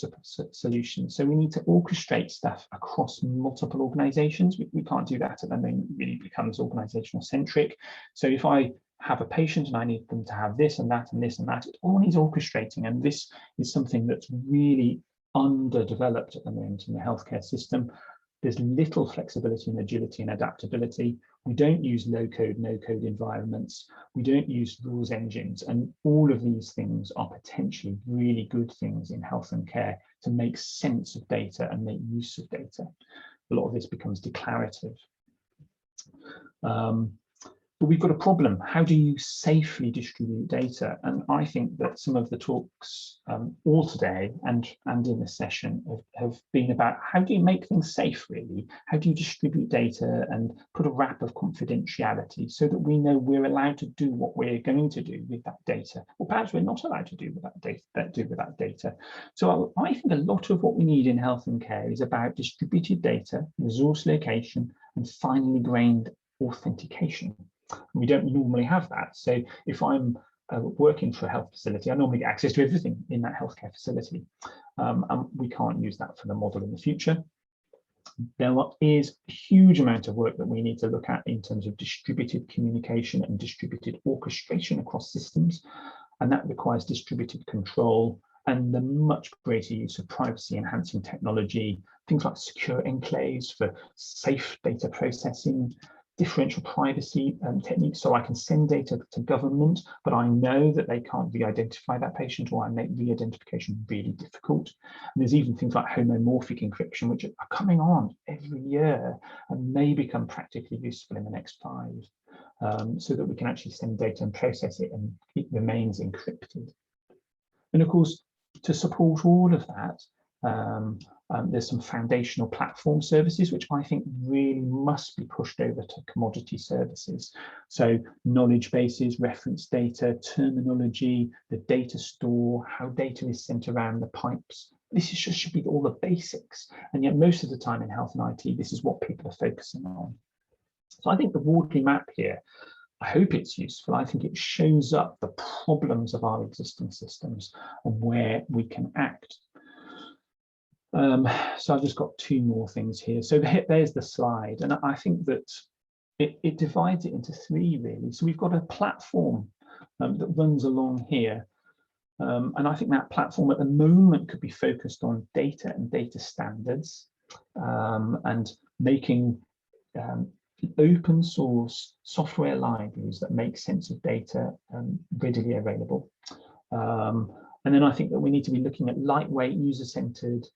solutions. So we need to orchestrate stuff across multiple organizations. We can't do that at the moment. It really becomes organizational centric. So if I have a patient and I need them to have this and that and this and that, it all needs orchestrating. And this is something that's really underdeveloped at the moment in the healthcare system. There's little flexibility and agility and adaptability. We don't use low-code, no-code environments. We don't use rules engines. And all of these things are potentially really good things in health and care to make sense of data and make use of data. A lot of this becomes declarative. But we've got a problem. How do you safely distribute data? And I think that some of the talks all today and in this session have been about how do you make things safe, really? How do you distribute data and put a wrap of confidentiality so that we know we're allowed to do what we're going to do with that data, or perhaps we're not allowed to do with that data. So I think a lot of what we need in health and care is about distributed data, resource location, and finely grained authentication. We don't normally have that. So if I'm working for a health facility, I normally get access to everything in that healthcare facility. And we can't use that for the model in the future. There is a huge amount of work that we need to look at in terms of distributed communication and distributed orchestration across systems. And that requires distributed control and the much greater use of privacy enhancing technology, things like secure enclaves for safe data processing, differential privacy techniques, so I can send data to government, but I know that they can't re-identify that patient, or I make re-identification really difficult. And there's even things like homomorphic encryption, which are coming on every year and may become practically useful in the next 5, so that we can actually send data and process it and it remains encrypted. And of course, to support all of that, there's some foundational platform services which I think really must be pushed over to commodity services. So knowledge bases, reference data, terminology, the data store, how data is sent around the pipes. This should be all the basics. And yet most of the time in health and IT, this is what people are focusing on. So I think the Wardley map here, I hope it's useful. I think it shows up the problems of our existing systems and where we can act. So I've just got 2 more things here. So there's the slide, and I think that it divides it into 3 really. So we've got a platform that runs along here, and I think that platform at the moment could be focused on data and data standards, and making open source software libraries that make sense of data readily available. And then I think that we need to be looking at lightweight, user-centered,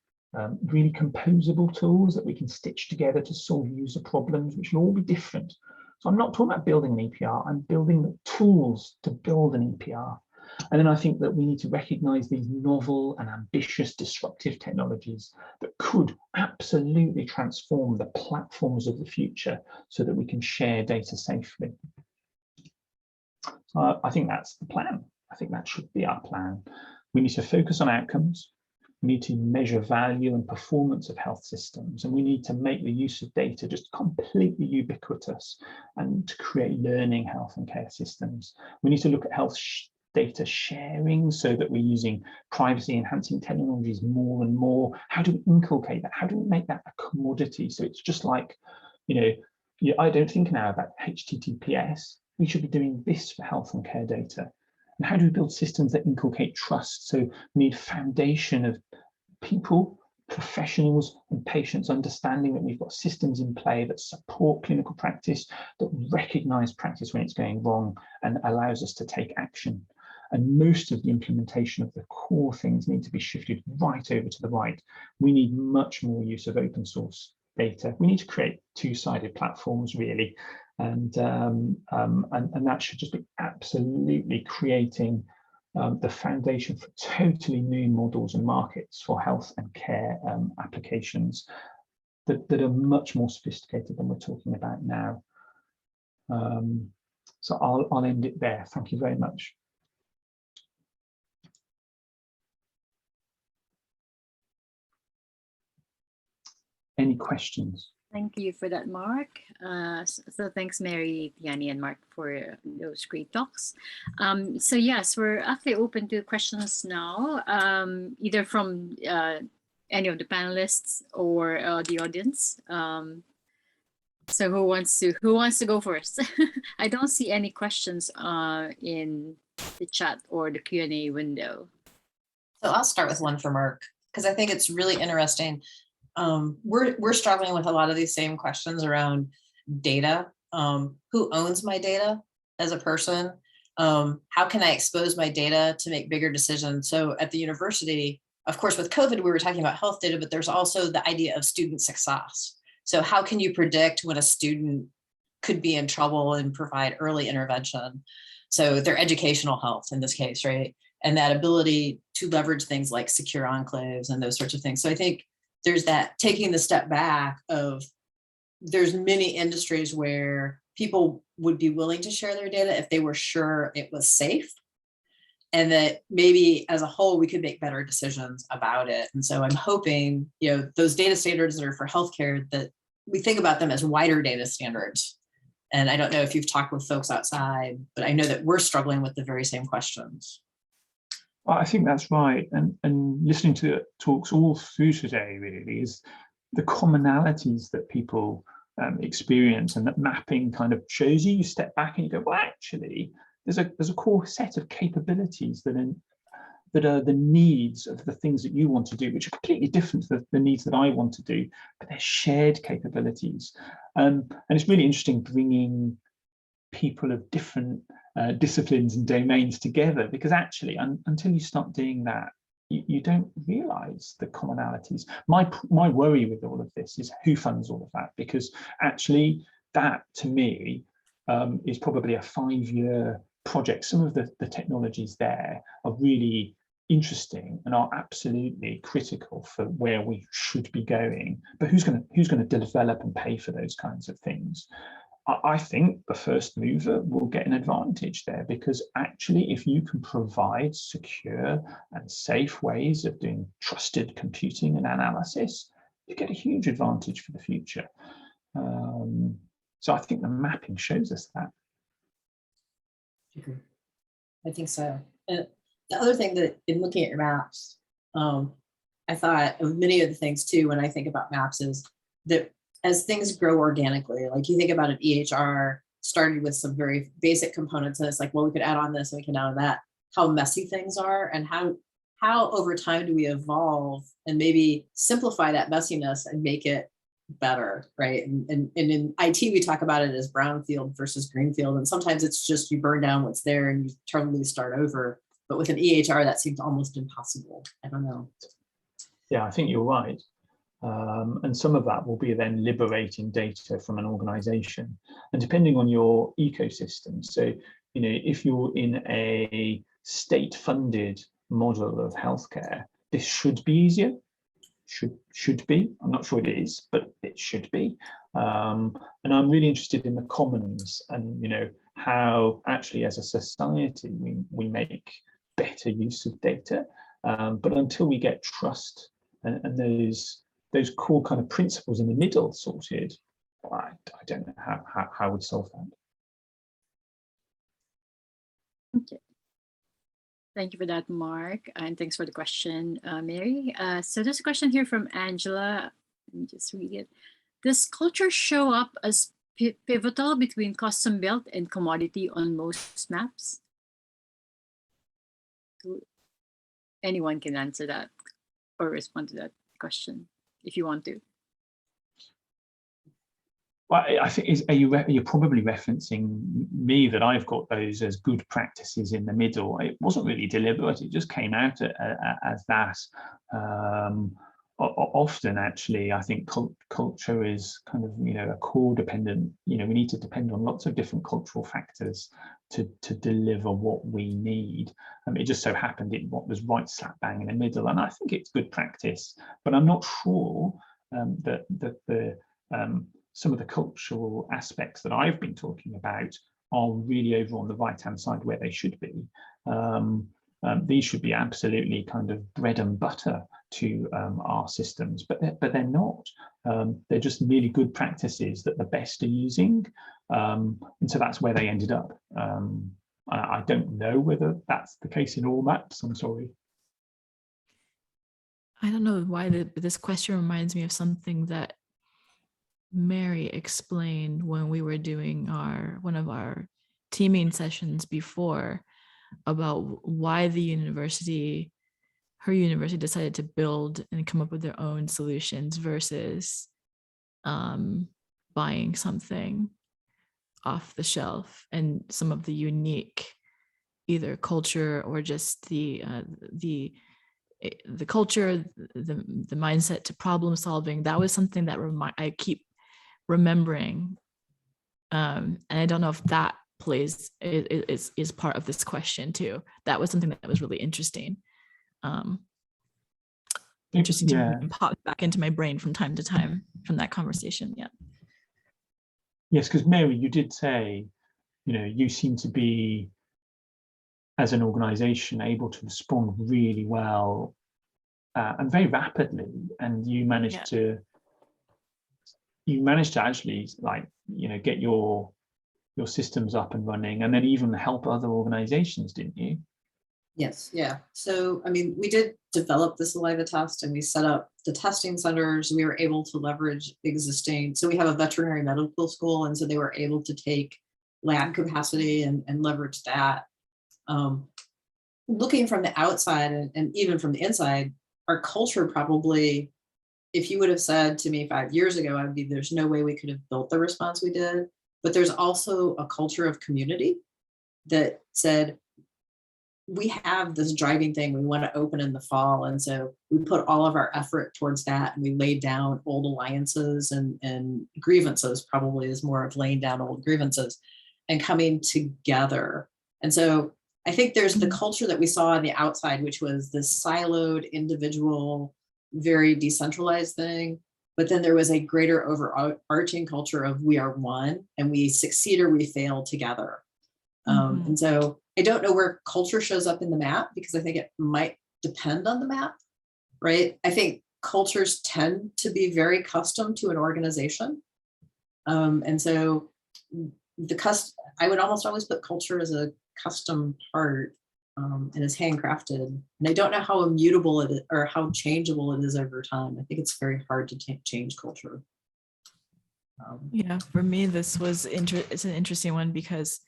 really composable tools that we can stitch together to solve user problems, which will all be different. So I'm not talking about building an EPR, I'm building the tools to build an EPR. And then I think that we need to recognize these novel and ambitious disruptive technologies that could absolutely transform the platforms of the future so that we can share data safely. So I think that's the plan. I think that should be our plan. We need to focus on outcomes. We need to measure value and performance of health systems, and we need to make the use of data just completely ubiquitous and to create learning health and care systems. We need to look at health data sharing so that we're using privacy enhancing technologies more and more. How do we inculcate that? How do we make that a commodity? So it's just like, I don't think now about HTTPS. We should be doing this for health and care data. And how do we build systems that inculcate trust? So we need foundation of people, professionals and patients understanding that we've got systems in play that support clinical practice, that recognize practice when it's going wrong and allows us to take action. And most of the implementation of the core things need to be shifted right over to the right. We need much more use of open source data. We need to create 2-sided platforms really. And that should just be absolutely creating the foundation for totally new models and markets for health and care applications that are much more sophisticated than we're talking about now. So I'll end it there. Thank you very much. Any questions? Thank you for that, Mark. So thanks, Mary, Tiani, and Mark for those great talks. So yes, we're actually open to questions now, either from any of the panelists or the audience. So who wants to go first? I don't see any questions in the chat or the Q&A window. So I'll start with one for Mark, because I think it's really interesting. We're struggling with a lot of these same questions around data. Who owns my data as a person? How can I expose my data to make bigger decisions? So at the university, of course, with COVID, we were talking about health data, but there's also the idea of student success. So how can you predict when a student could be in trouble and provide early intervention? So their educational health in this case, right? And that ability to leverage things like secure enclaves and those sorts of things. So I think there's that taking the step back of, there's many industries where people would be willing to share their data if they were sure it was safe, and that maybe as a whole we could make better decisions about it. And so I'm hoping, those data standards that are for healthcare, that we think about them as wider data standards. And I don't know if you've talked with folks outside, but I know that we're struggling with the very same questions. Well, I think that's right. And listening to talks all through today really is the commonalities that people experience, and that mapping kind of shows you. You step back and you go, well, actually, there's a core set of capabilities that are the needs of the things that you want to do, which are completely different to the needs that I want to do, but they're shared capabilities. And it's really interesting bringing people of different disciplines and domains together, because actually until you start doing that, you don't realize the commonalities. My worry with all of this is who funds all of that, because actually that to me is probably a 5-year project. Some of the technologies there are really interesting and are absolutely critical for where we should be going, but who's going to develop and pay for those kinds of things? I think the first mover will get an advantage there, because actually if you can provide secure and safe ways of doing trusted computing and analysis, you get a huge advantage for the future. So I think the mapping shows us that. I think so. And the other thing that in looking at your maps, I thought of many of the things too when I think about maps is that as things grow organically, like you think about an EHR started with some very basic components, and it's like, well, we could add on this and we can add on that, how messy things are, and how over time do we evolve and maybe simplify that messiness and make it better, right? And in IT, we talk about it as Brownfield versus Greenfield. And sometimes it's just you burn down what's there and you totally start over. But with an EHR, that seems almost impossible. I don't know. Yeah, I think you're right. And some of that will be then liberating data from an organization, and depending on your ecosystem. So, if you're in a state-funded model of healthcare, this should be easier. Should be. I'm not sure it is, but it should be. And I'm really interested in the commons, and how actually as a society we make better use of data. But until we get trust and those core kind of principles in the middle sorted, I don't know how we solve that. Okay. Thank you for that, Mark, and thanks for the question, Mary. So there's a question here from Angela. Let me just read it. Does culture show up as pivotal between custom built and commodity on most maps? Anyone can answer that or respond to that question if you want to. Well, I think you're probably referencing me, that I've got those as good practices in the middle. It wasn't really deliberate; it just came out as that. Often, actually, I think culture is kind of a core dependent. We need to depend on lots of different cultural factors to deliver what we need. It just so happened what was right slap bang in the middle, and I think it's good practice. But I'm not sure that the some of the cultural aspects that I've been talking about are really over on the right-hand side where they should be. These should be absolutely kind of bread and butter to our systems, but they're not. They're just really good practices that the best are using, and so that's where they ended up. I don't know whether that's the case in all maps. I'm sorry. I don't know why this question reminds me of something that Mary explained when we were doing one of our teaming sessions before, about why her university decided to build and come up with their own solutions versus buying something off the shelf, and some of the unique either culture or just the culture, the mindset to problem solving. That was something that I keep remembering, and I don't know if that is part of this question too. That was something that was really interesting. Interesting to pop back into my brain from time to time from that conversation. Yeah. Yes, because Mary, you did say, you seem to be, as an organization, able to respond really well and very rapidly, and you managed to actually get your systems up and running, and then even help other organizations, didn't you? Yes, yeah. So, I mean, we did develop the saliva test, and we set up the testing centers. We were able to leverage existing. So we have a veterinary medical school, and so they were able to take lab capacity and leverage that. Looking from the outside and even from the inside, our culture probably, if you would have said to me 5 years ago, I'd be, there's no way we could have built the response we did. But there's also a culture of community that said, we have this driving thing we want to open in the fall. And so we put all of our effort towards that. And we laid down old alliances and grievances, probably is more of laying down old grievances and coming together. And so I think there's the culture that we saw on the outside, which was this siloed, individual, very decentralized thing. But then there was a greater overarching culture of we are one, and we succeed or we fail together. And so I don't know where culture shows up in the map, because I think it might depend on the map, right? I think cultures tend to be very custom to an organization. And so I would almost always put culture as a custom part, and is handcrafted. And I don't know how immutable it is or how changeable it is over time. I think it's very hard to change culture. Yeah, for me, this was it's an interesting one, because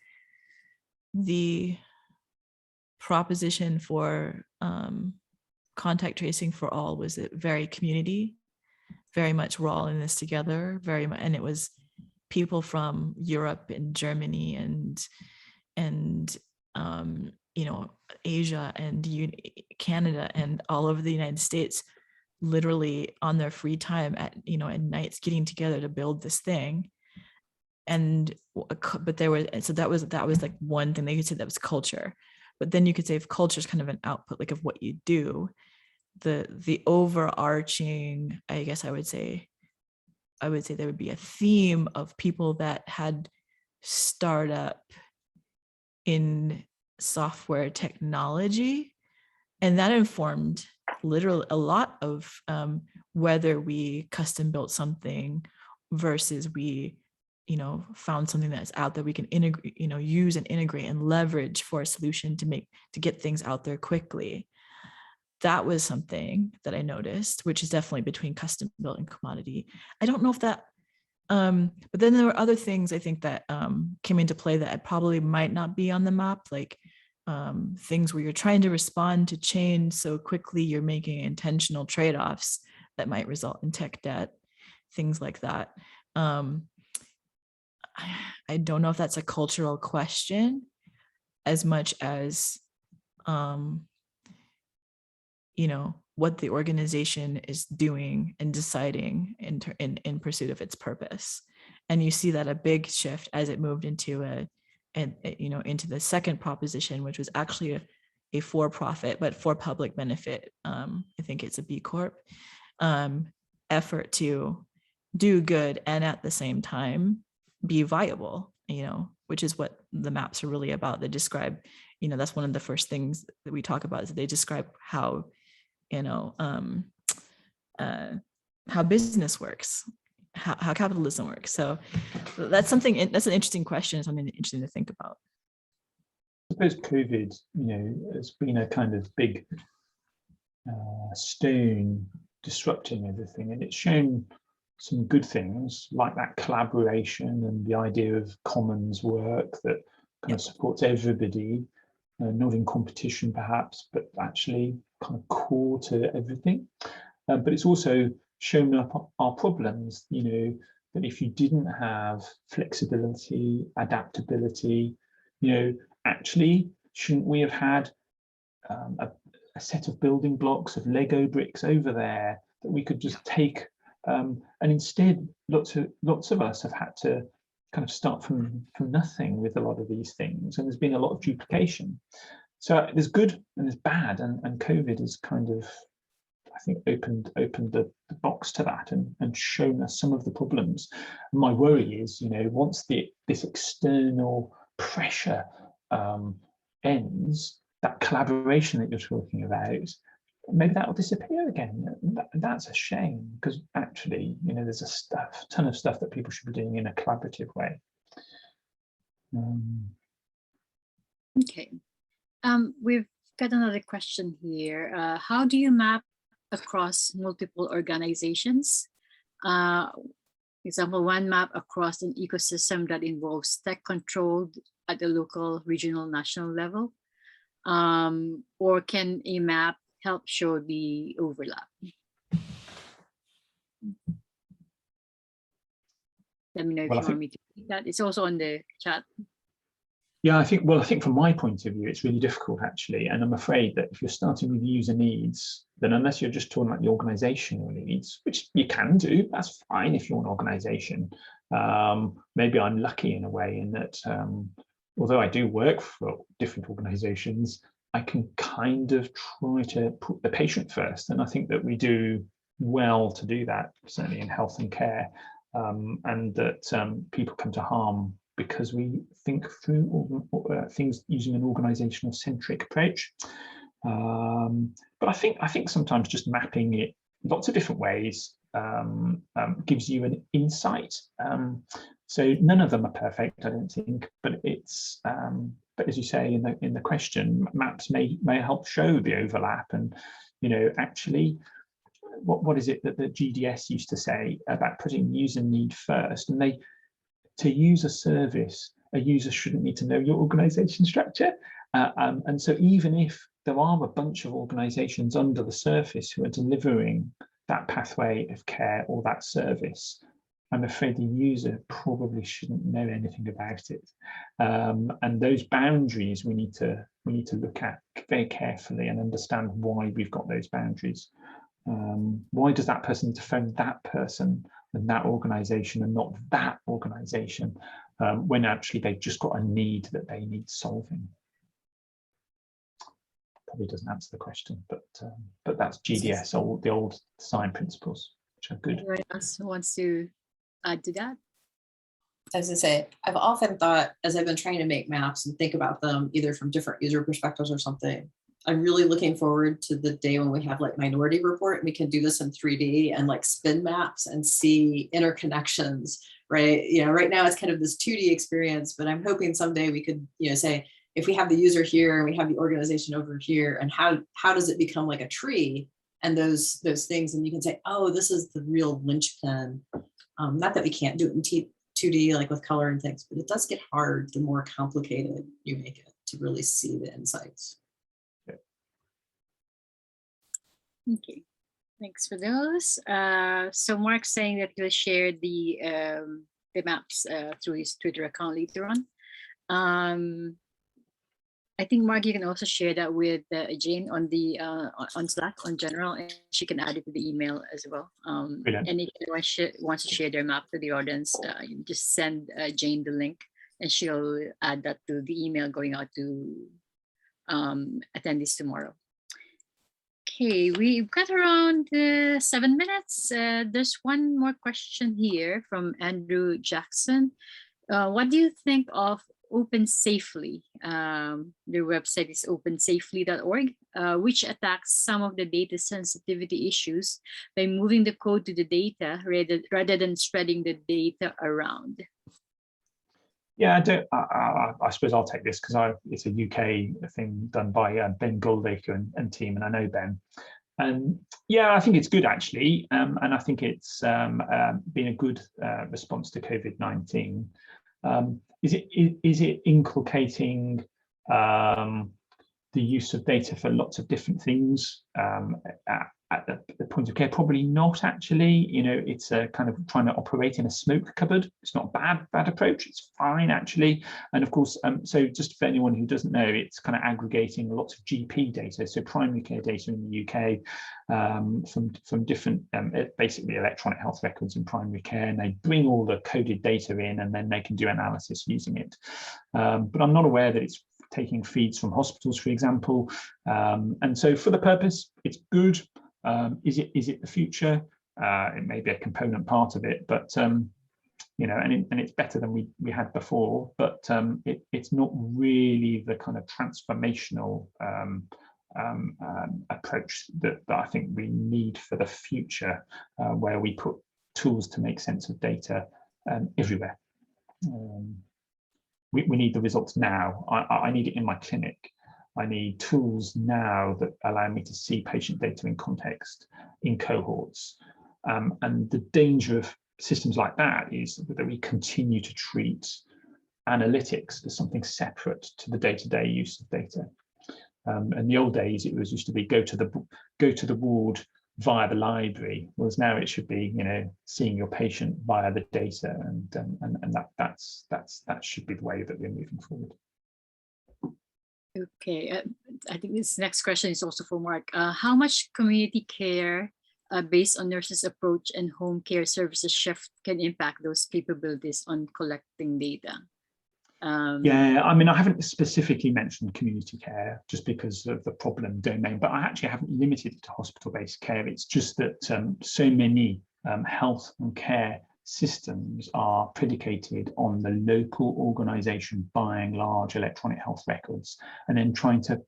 the proposition for contact tracing for all was very community, very much we're all in this together, very much, and it was people from Europe and Germany and Asia and Canada and all over the United States, literally on their free time at nights getting together to build this thing. But there was, so that was like one thing they could say, that was culture. But then you could say if culture is kind of an output, like, of what you do, the overarching, I guess I would say there would be a theme of people that had startup in software technology, and that informed literally a lot of whether we custom built something versus we found something that's out there we can integrate, use and integrate and leverage for a solution to get things out there quickly. That was something that I noticed, which is definitely between custom built and commodity. I don't know if that, but then there were other things I think that came into play that probably might not be on the map, like things where you're trying to respond to change so quickly, you're making intentional trade-offs that might result in tech debt, things like that. I don't know if that's a cultural question as much as, what the organization is doing and deciding in pursuit of its purpose. And you see that a big shift as it moved into into the second proposition, which was actually a for-profit, but for public benefit. I think it's a B Corp effort to do good and at the same time be viable, which is what the maps are really about. They describe, that's one of the first things that we talk about, is that they describe how, how business works, how capitalism works. So that's an interesting question, something interesting to think about. I suppose COVID, has been a kind of big stone disrupting everything, and it's shown some good things like that collaboration and the idea of commons work that kind of supports everybody, not in competition perhaps, but actually kind of core to everything. But it's also shown up our problems, that if you didn't have flexibility, adaptability, actually, shouldn't we have had a set of building blocks of Lego bricks over there that we could just take? And instead, lots of us have had to kind of start from nothing with a lot of these things, and there's been a lot of duplication. So there's good and there's bad, and COVID has kind of, I think, opened the box to that and shown us some of the problems. And my worry is, once this external pressure ends, that collaboration that you're talking about, maybe that will disappear again. That's a shame, because actually, there's a ton of stuff that people should be doing in a collaborative way. Okay. We've got another question here. How do you map across multiple organizations? Example, one map across an ecosystem that involves tech controlled at the local, regional, national level? Or can a map help show the overlap? Let me know if you want me to read that. It's also on the chat. Yeah, I think from my point of view, it's really difficult actually. And I'm afraid that if you're starting with user needs, then unless you're just talking about the organizational needs, which you can do, that's fine if you're an organization. Maybe I'm lucky in a way in that, although I do work for different organizations, I can kind of try to put the patient first. And I think that we do well to do that, certainly in health and care, and that people come to harm because we think through things using an organizational centric approach. But I think sometimes just mapping it lots of different ways gives you an insight. So none of them are perfect, I don't think, but it's but as you say in the question, maps may help show the overlap. And actually, what is it that the GDS used to say about putting user need first? And to use a service, a user shouldn't need to know your organization structure. And so even if there are a bunch of organizations under the surface who are delivering that pathway of care or that service, I'm afraid the user probably shouldn't know anything about it. And those boundaries we need to look at very carefully and understand why we've got those boundaries. Why does that person need to phone that person and that organization and not that organization, when actually they've just got a need that they need solving? Probably doesn't answer the question, but that's GDS, the old design principles, which are good. Anyone else wants to add to that? I was gonna say, I've often thought, as I've been trying to make maps and think about them either from different user perspectives or something, I'm really looking forward to the day when we have like Minority Report and we can do this in 3D and like spin maps and see interconnections, right? Right now it's kind of this 2D experience, but I'm hoping someday we could, say, if we have the user here and we have the organization over here, and how does it become like a tree and those things, and you can say, oh, this is the real linchpin. Not that we can't do it in 2D like with color and things, but it does get hard the more complicated you make it to really see the insights. Okay, thanks for those. So Mark's saying that he'll share the maps through his Twitter account later on. I think, Mark, you can also share that with Jane on the on Slack on general, and she can add it to the email as well. And if anyone wants to share their map to the audience, you just send Jane the link, and she'll add that to the email going out to attendees tomorrow. Okay, we've got around 7 minutes. There's one more question here from Andrew Jackson. What do you think of Open Safely. Their website is opensafely.org, which attacks some of the data sensitivity issues by moving the code to the data rather than spreading the data around. Yeah, I suppose I'll take this because it's a UK thing done by Ben Goldacre and team, and I know Ben. Yeah, I think it's good actually, and I think it's been a good response to COVID-19. Is it inculcating the use of data for lots of different things at the point of care? Probably not actually. It's a kind of trying to operate in a smoke cupboard. It's not a bad approach. It's fine actually. And of course, so just for anyone who doesn't know, it's kind of aggregating lots of GP data, so primary care data in the UK from different basically electronic health records in primary care, and they bring all the coded data in, and then they can do analysis using it. But I'm not aware that it's taking feeds from hospitals, for example. And so for the purpose, it's good. Is it the future? It may be a component part of it, but and it's better than we had before. But it's not really the kind of transformational approach that I think we need for the future, where we put tools to make sense of data everywhere. We need the results now. I need it in my clinic. I need tools now that allow me to see patient data in context, in cohorts. And the danger of systems like that is that we continue to treat analytics as something separate to the day-to-day use of data. In the old days, it used to be go to the ward via the library, whereas now it should be seeing your patient via the data, and that should be the way that we're moving forward. Okay, I think this next question is also for Mark. How much community care based on nurses' approach and home care services shift can impact those capabilities on collecting data? Yeah, I mean, I haven't specifically mentioned community care just because of the problem domain, but I actually haven't limited it to hospital-based care. It's just that so many health and care systems are predicated on the local organization buying large electronic health records and then trying to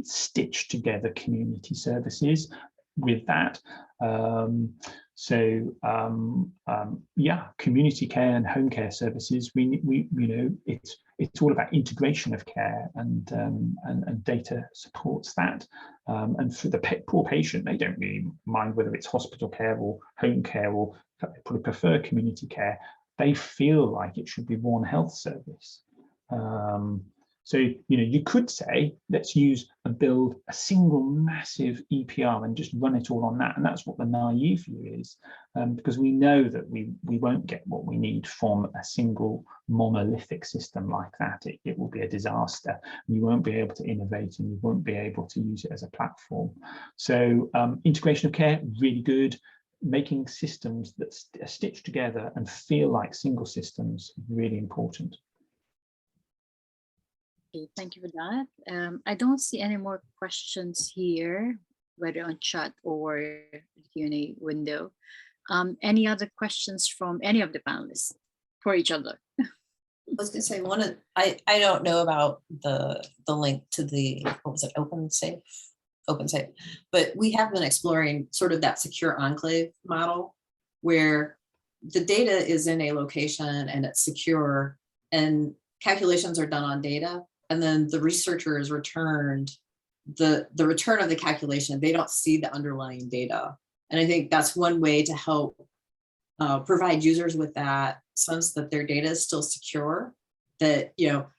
stitch together community services with that. Yeah, community care and home care services, it's all about integration of care, and data supports that. And for the poor patient, they don't really mind whether it's hospital care or home care, or they probably prefer community care. They feel like it should be one health service. So, you could say, let's use and build a single massive EPR and just run it all on that. And that's what the naive view is, because we know that we won't get what we need from a single monolithic system like that. It will be a disaster. You won't be able to innovate, and you won't be able to use it as a platform. So integration of care, really good. Making systems that are stitched together and feel like single systems, really important. Okay, thank you for that. I don't see any more questions here, whether on chat or the Q&A window. Any other questions from any of the panelists for each other? I was going to say I don't know about the link to the, what was it, OpenSafe, but we have been exploring sort of that secure enclave model where the data is in a location and it's secure and calculations are done on data. And then the researcher is returned the return of the calculation. They don't see the underlying data. And I think that's one way to help provide users with that sense that their data is still secure, that,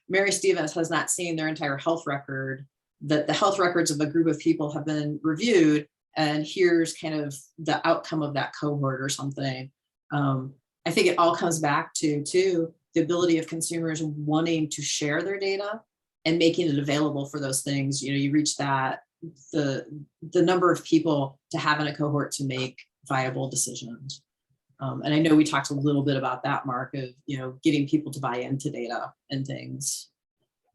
Mary Stevens has not seen their entire health record, that the health records of a group of people have been reviewed, and here's kind of the outcome of that cohort or something. I think it all comes back to the ability of consumers wanting to share their data and making it available for those things. You reach that, the number of people to have in a cohort to make viable decisions. And I know we talked a little bit about that, Mark, of, getting people to buy into data and things.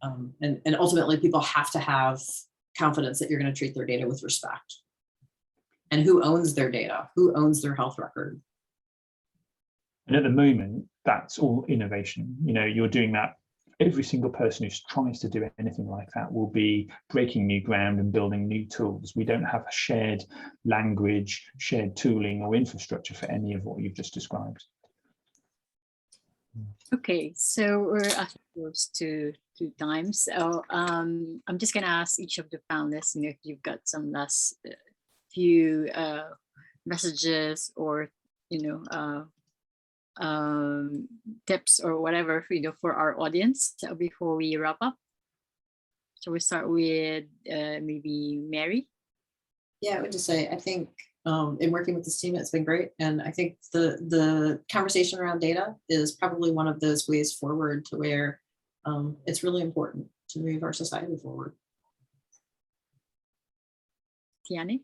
And ultimately people have to have confidence that you're going to treat their data with respect. And who owns their data? Who owns their health record? And at the moment, that's all innovation. You're doing that every single person who tries to do anything like that will be breaking new ground and building new tools. We don't have a shared language, shared tooling or infrastructure for any of what you've just described. Okay, so we're close to time. So I'm just gonna ask each of the panelists, if you've got some last few messages or tips or whatever for our audience before we wrap up. So we start with maybe Mary. Yeah, I would just say I think in working with this team, it's been great. And I think the conversation around data is probably one of those ways forward to where it's really important to move our society forward. Tiani?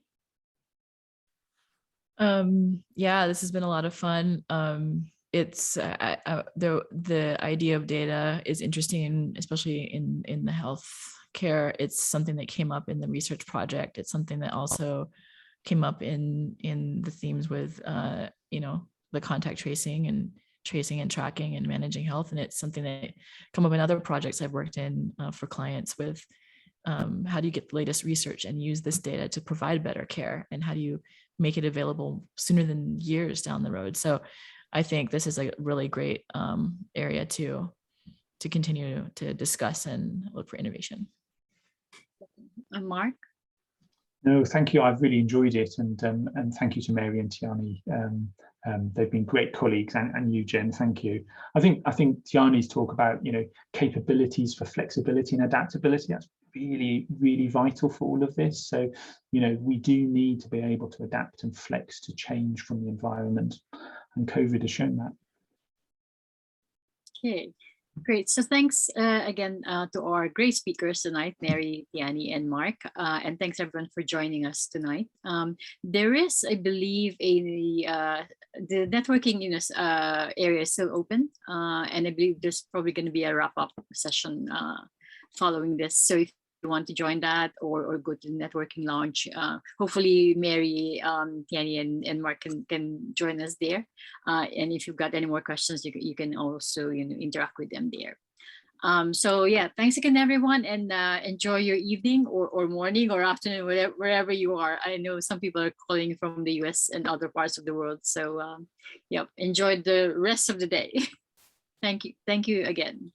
Yeah, this has been a lot of fun. It's the idea of data is interesting, especially in the healthcare. It's something that came up in the research project. It's something that also came up in the themes with the contact tracing and tracking and managing health. And it's something that come up in other projects I've worked in for clients with how do you get the latest research and use this data to provide better care, and how do you make it available sooner than years down the road. So I think this is a really great area to continue to discuss and look for innovation. Mark? No, thank you. I've really enjoyed it, and thank you to Mary and Tiani. They've been great colleagues, and you, Jen. Thank you. I think Tiani's talk about capabilities for flexibility and adaptability. That's really, really vital for all of this. So we do need to be able to adapt and flex to change from the environment, and COVID has shown that. Okay. Great. So thanks again to our great speakers tonight, Mary, Tiani, and Mark. And thanks everyone for joining us tonight. There is, I believe, the networking area is still open. And I believe there's probably going to be a wrap-up session following this. So if you want to join that or go to the networking lounge, hopefully Mary, Tiani, and Mark can join us there. And if you've got any more questions, you can also interact with them there. So yeah, thanks again everyone, and enjoy your evening or morning or afternoon, wherever you are. I know some people are calling from the US and other parts of the world. So yeah, enjoy the rest of the day. Thank you again.